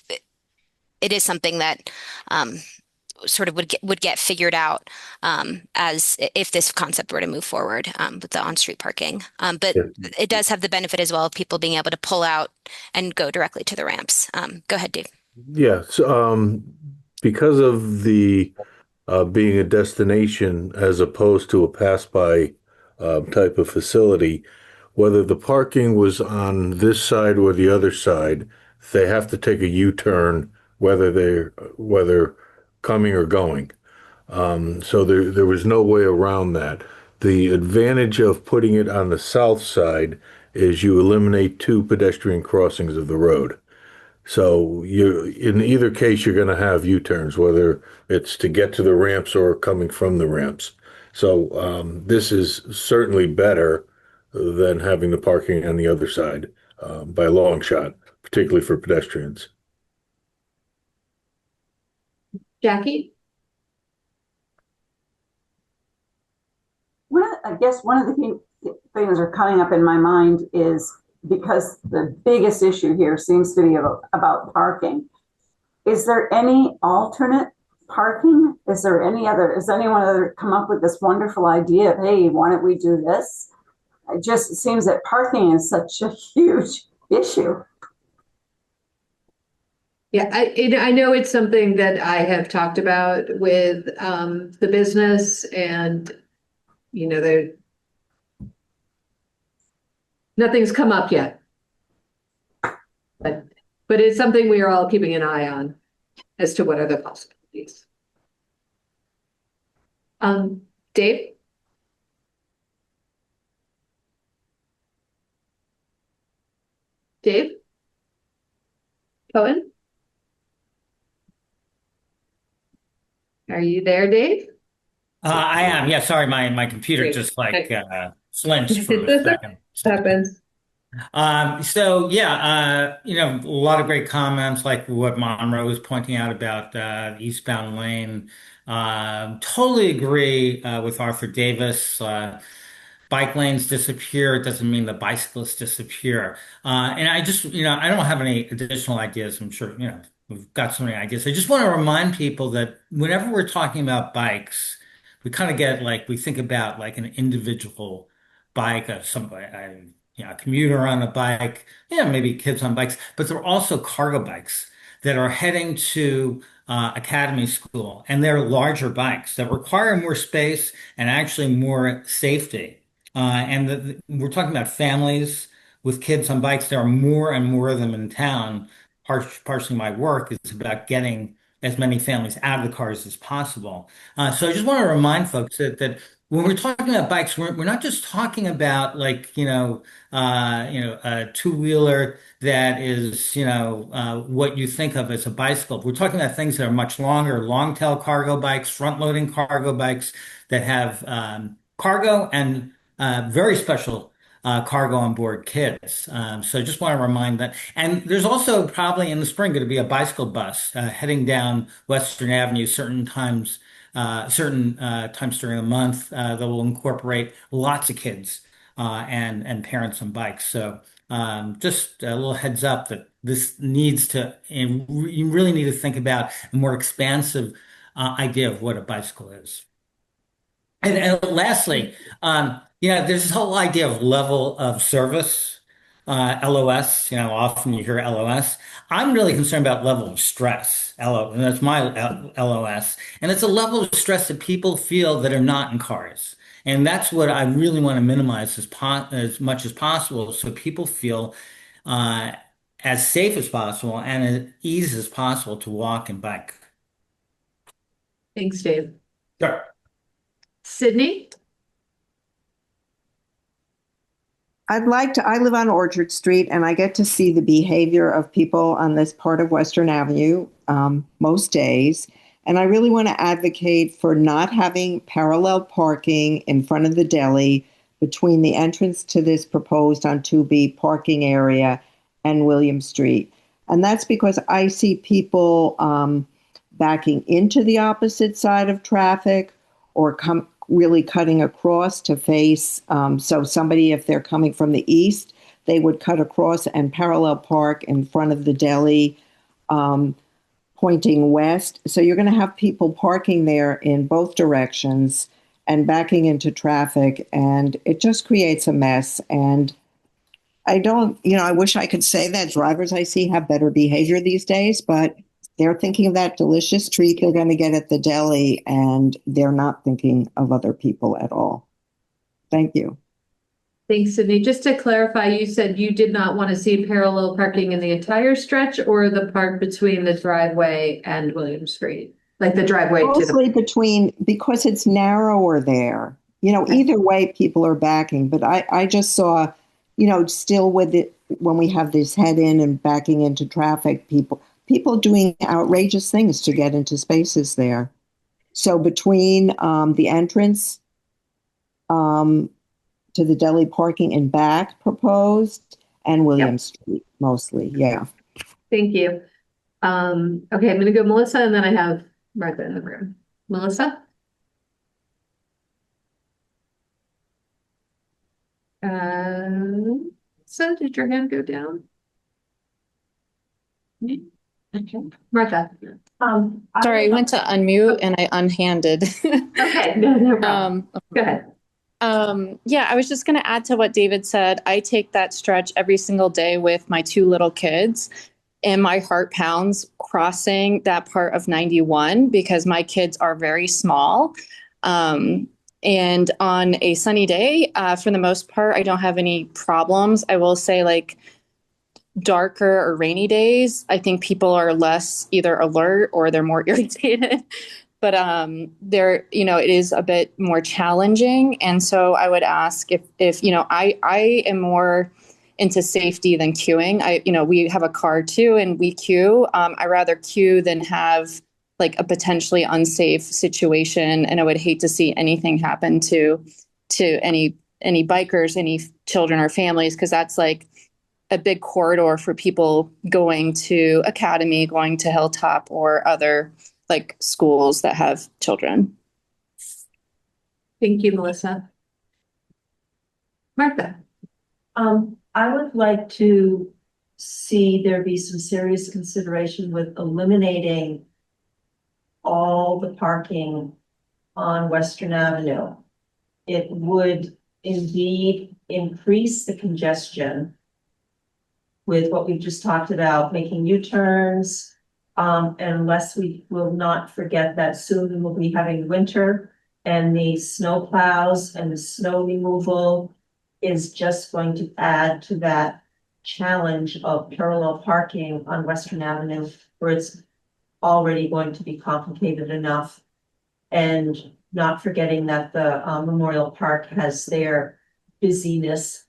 Speaker 2: is something that sort of would get figured out as if this concept were to move forward with the on-street parking. But it does have the benefit as well of people being able to pull out and go directly to the ramps. Go ahead, Dave.
Speaker 7: Yes, because of the being a destination as opposed to a pass-by type of facility, whether the parking was on this side or the other side, they have to take a U-turn, whether coming or going. So there was no way around that. The advantage of putting it on the south side is you eliminate two pedestrian crossings of the road. So in either case, you're going to have U-turns, whether it's to get to the ramps or coming from the ramps. So this is certainly better than having the parking on the other side by a long shot, particularly for pedestrians.
Speaker 1: Jackie?
Speaker 3: I guess one of the things that are coming up in my mind is, because the biggest issue here seems to be about parking. Is there any alternate parking? Has anyone ever come up with this wonderful idea of, hey, why don't we do this? It seems that parking is such a huge issue.
Speaker 1: Yeah, I know it's something that I have talked about with the business, and nothing's come up yet. But it's something we are all keeping an eye on as to what are the possibilities. Dave? Dave? Cohen? Are you there, Dave?
Speaker 9: I am. Yeah, sorry, my computer
Speaker 1: Great.
Speaker 9: just flinched for a second.
Speaker 1: Happens.
Speaker 9: So yeah, a lot of great comments like what Monroe was pointing out about eastbound lane. Totally agree with Arthur Davis. Bike lanes disappear, it doesn't mean the bicyclists disappear. And I just, I don't have any additional ideas. I'm sure, we've got so many ideas. I just want to remind people that whenever we're talking about bikes, we kind of we think about like an individual bike, a commuter on a bike, maybe kids on bikes, but there are also cargo bikes that are heading to academy school, and they're larger bikes that require more space and actually more safety. We're talking about families with kids on bikes. There are more and more of them in town. Partially my work is about getting as many families out of the cars as possible. So I just want to remind folks that when we're talking about bikes, we're not just talking about a two-wheeler that is, what you think of as a bicycle. We're talking about things that are much longer, long-tail cargo bikes, front-loading cargo bikes that have cargo and very special cargo on board kids. So I just want to remind that. And there's also probably in the spring going to be a bicycle bus heading down Western Avenue certain times during the month that will incorporate lots of kids and parents on bikes. So just a little heads up that this needs to, and you really need to think about a more expansive idea of what a bicycle is. And lastly, there's this whole idea of level of service, LOS. Often you hear LOS. I'm really concerned about level of stress. And that's my LOS. And it's a level of stress that people feel that are not in cars. And that's what I really want to minimize as much as possible, so people feel as safe as possible and as easy as possible to walk and bike.
Speaker 1: Thanks, Dave.
Speaker 9: Sure.
Speaker 1: Sydney?
Speaker 20: I live on Orchard Street, and I get to see the behavior of people on this part of Western Avenue most days. And I really want to advocate for not having parallel parking in front of the deli between the entrance to this proposed on 2B parking area and William Street. And that's because I see people backing into the opposite side of traffic or really cutting across to face. So somebody, if they're coming from the east, they would cut across and parallel park in front of the deli, pointing west. So you're going to have people parking there in both directions and backing into traffic, and it just creates a mess. And I don't, I wish I could say that drivers I see have better behavior these days, but they're thinking of that delicious treat they're going to get at the deli, and they're not thinking of other people at all. Thank you.
Speaker 1: Thanks, Sydney. Just to clarify, you said you did not want to see parallel parking in the entire stretch or the part between the driveway and William Street? Like the driveway
Speaker 20: Mostly between, because it's narrower there. Either way, people are backing. But I just saw, still with it, when we have this head in and backing into traffic, people doing outrageous things to get into spaces there. So between the entrance to the deli parking in back proposed and William Street mostly. Yeah.
Speaker 1: Thank you. Okay, I'm going to go Melissa, and then I have Martha in the room. Melissa? So did your hand go down? Okay. Martha.
Speaker 21: Sorry, I went to unmute and I unhanded.
Speaker 1: Okay, no problem. Go ahead.
Speaker 21: Yeah, I was just going to add to what David said. I take that stretch every single day with my two little kids, and my heart pounds crossing that part of 91 because my kids are very small. And on a sunny day, for the most part, I don't have any problems. I will say, like, darker or rainy days, I think people are less either alert or they're more irritated. But there, it is a bit more challenging. And so I would ask if I am more into safety than queuing. We have a car too, and we queue. I rather queue than have like a potentially unsafe situation. And I would hate to see anything happen to any bikers, any children or families, because that's like a big corridor for people going to Academy, going to Hilltop, or other like schools that have children.
Speaker 1: Thank you, Melissa. Martha.
Speaker 18: I would like to see there be some serious consideration with eliminating all the parking on Western Avenue. It would indeed increase the congestion with what we've just talked about, making U-turns, unless we will not forget that soon we'll be having winter, and the snow plows and the snow removal is just going to add to that challenge of parallel parking on Western Avenue, where it's already going to be complicated enough. And not forgetting that the Memorial Park has their busyness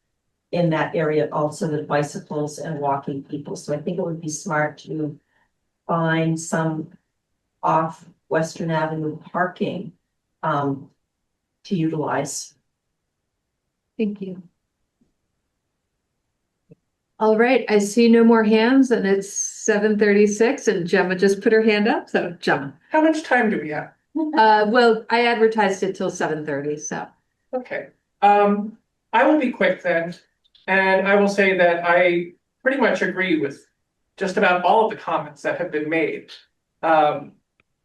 Speaker 18: in that area also with bicycles and walking people. So I think it would be smart to find some off Western Avenue parking to utilize.
Speaker 1: Thank you. All right, I see no more hands, and it's 7:36, and Gemma just put her hand up. So Gemma.
Speaker 12: How much time do we have?
Speaker 1: Well, I advertised it till 7:30, so.
Speaker 12: Okay. I will be quick then. And I will say that I pretty much agree with just about all of the comments that have been made. I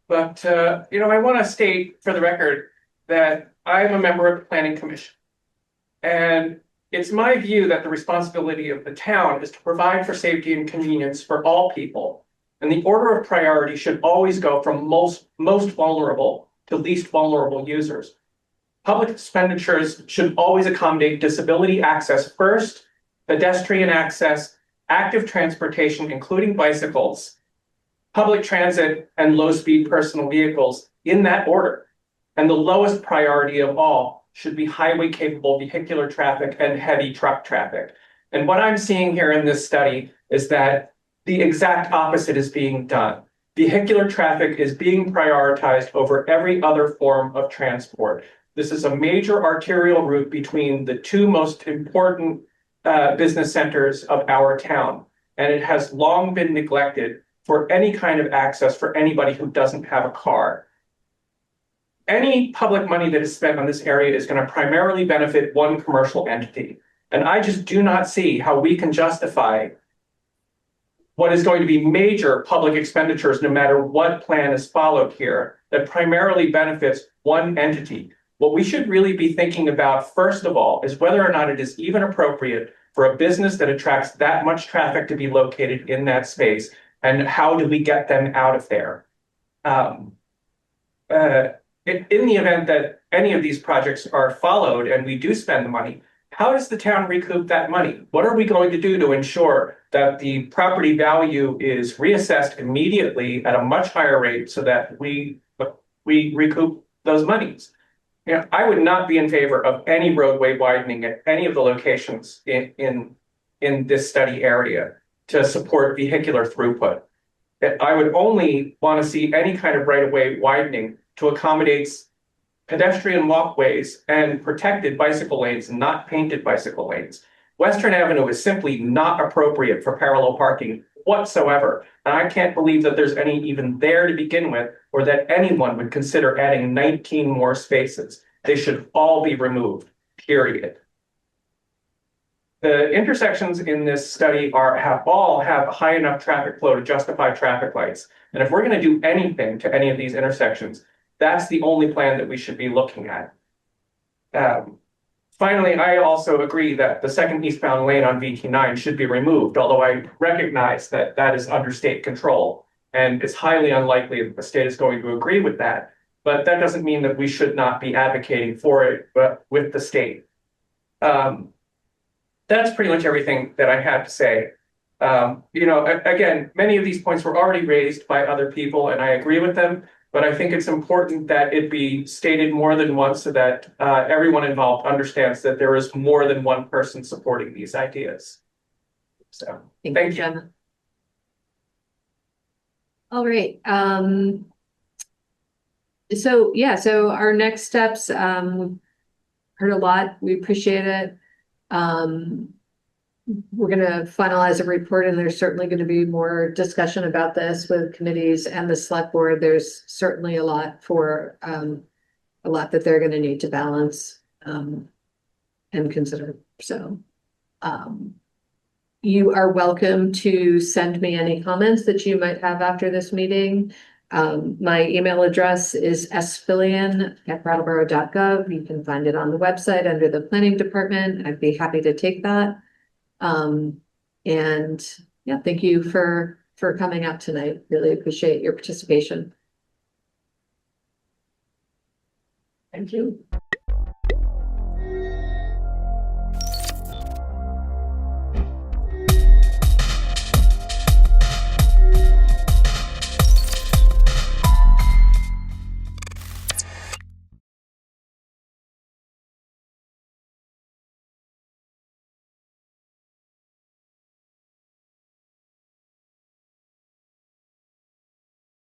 Speaker 12: want to state for the record that I'm a member of the Planning Commission. And it's my view that the responsibility of the town is to provide for safety and convenience for all people. And the order of priority should always go from most vulnerable to least vulnerable users. Public expenditures should always accommodate disability access first, pedestrian access, active transportation, including bicycles, public transit, and low-speed personal vehicles in that order. And the lowest priority of all should be highway-capable vehicular traffic and heavy truck traffic. And what I'm seeing here in this study is that the exact opposite is being done.
Speaker 4: vehicular traffic is being prioritized over every other form of transport. This is a major arterial route between the two most important business centers of our town, and it has long been neglected for any kind of access for anybody who doesn't have a car. Any public money that is spent on this area is going to primarily benefit one commercial entity. And I just do not see how we can justify what is going to be major public expenditures, no matter what plan is followed here, that primarily benefits one entity. What we should really be thinking about, first of all, is whether or not it is even appropriate for a business that attracts that much traffic to be located in that space, and how do we get them out of there? In the event that any of these projects are followed and we do spend the money, how does the town recoup that money? What are we going to do to ensure that the property value is reassessed immediately at a much higher rate so that we recoup those monies? You know, I would not be in favor of any roadway widening at any of the locations in this study area to support vehicular throughput. I would only want to see any kind of right-of-way widening to accommodate pedestrian walkways and protected bicycle lanes, not painted bicycle lanes. Western Avenue is simply not appropriate for parallel parking whatsoever. And I can't believe that there's any even there to begin with, or that anyone would consider adding 19 more spaces. They should all be removed, period. The intersections in this study all have a high enough traffic flow to justify traffic lights. And if we're going to do anything to any of these intersections, that's the only plan that we should be looking at. Finally, I also agree that the second eastbound lane on VT9 should be removed, although I recognize that that is under state control, and it's highly unlikely that the state is going to agree with that. But that doesn't mean that we should not be advocating for it, but with the state. That's pretty much everything that I had to say. You know, again, many of these points were already raised by other people, and I agree with them. But I think it's important that it be stated more than once so that everyone involved understands that there is more than one person supporting these ideas. So, thank you,
Speaker 1: Gemma. All right. So our next steps, heard a lot. We appreciate it. We're going to finalize a report, and there's certainly going to be more discussion about this with committees and the select board. There's certainly a lot that they're going to need to balance and consider. So you are welcome to send me any comments that you might have after this meeting. My email address is sfillian@brattleboro.gov. You can find it on the website under the planning department. I'd be happy to take that. And yeah, thank you for coming out tonight. Really appreciate your participation.
Speaker 12: Thank you.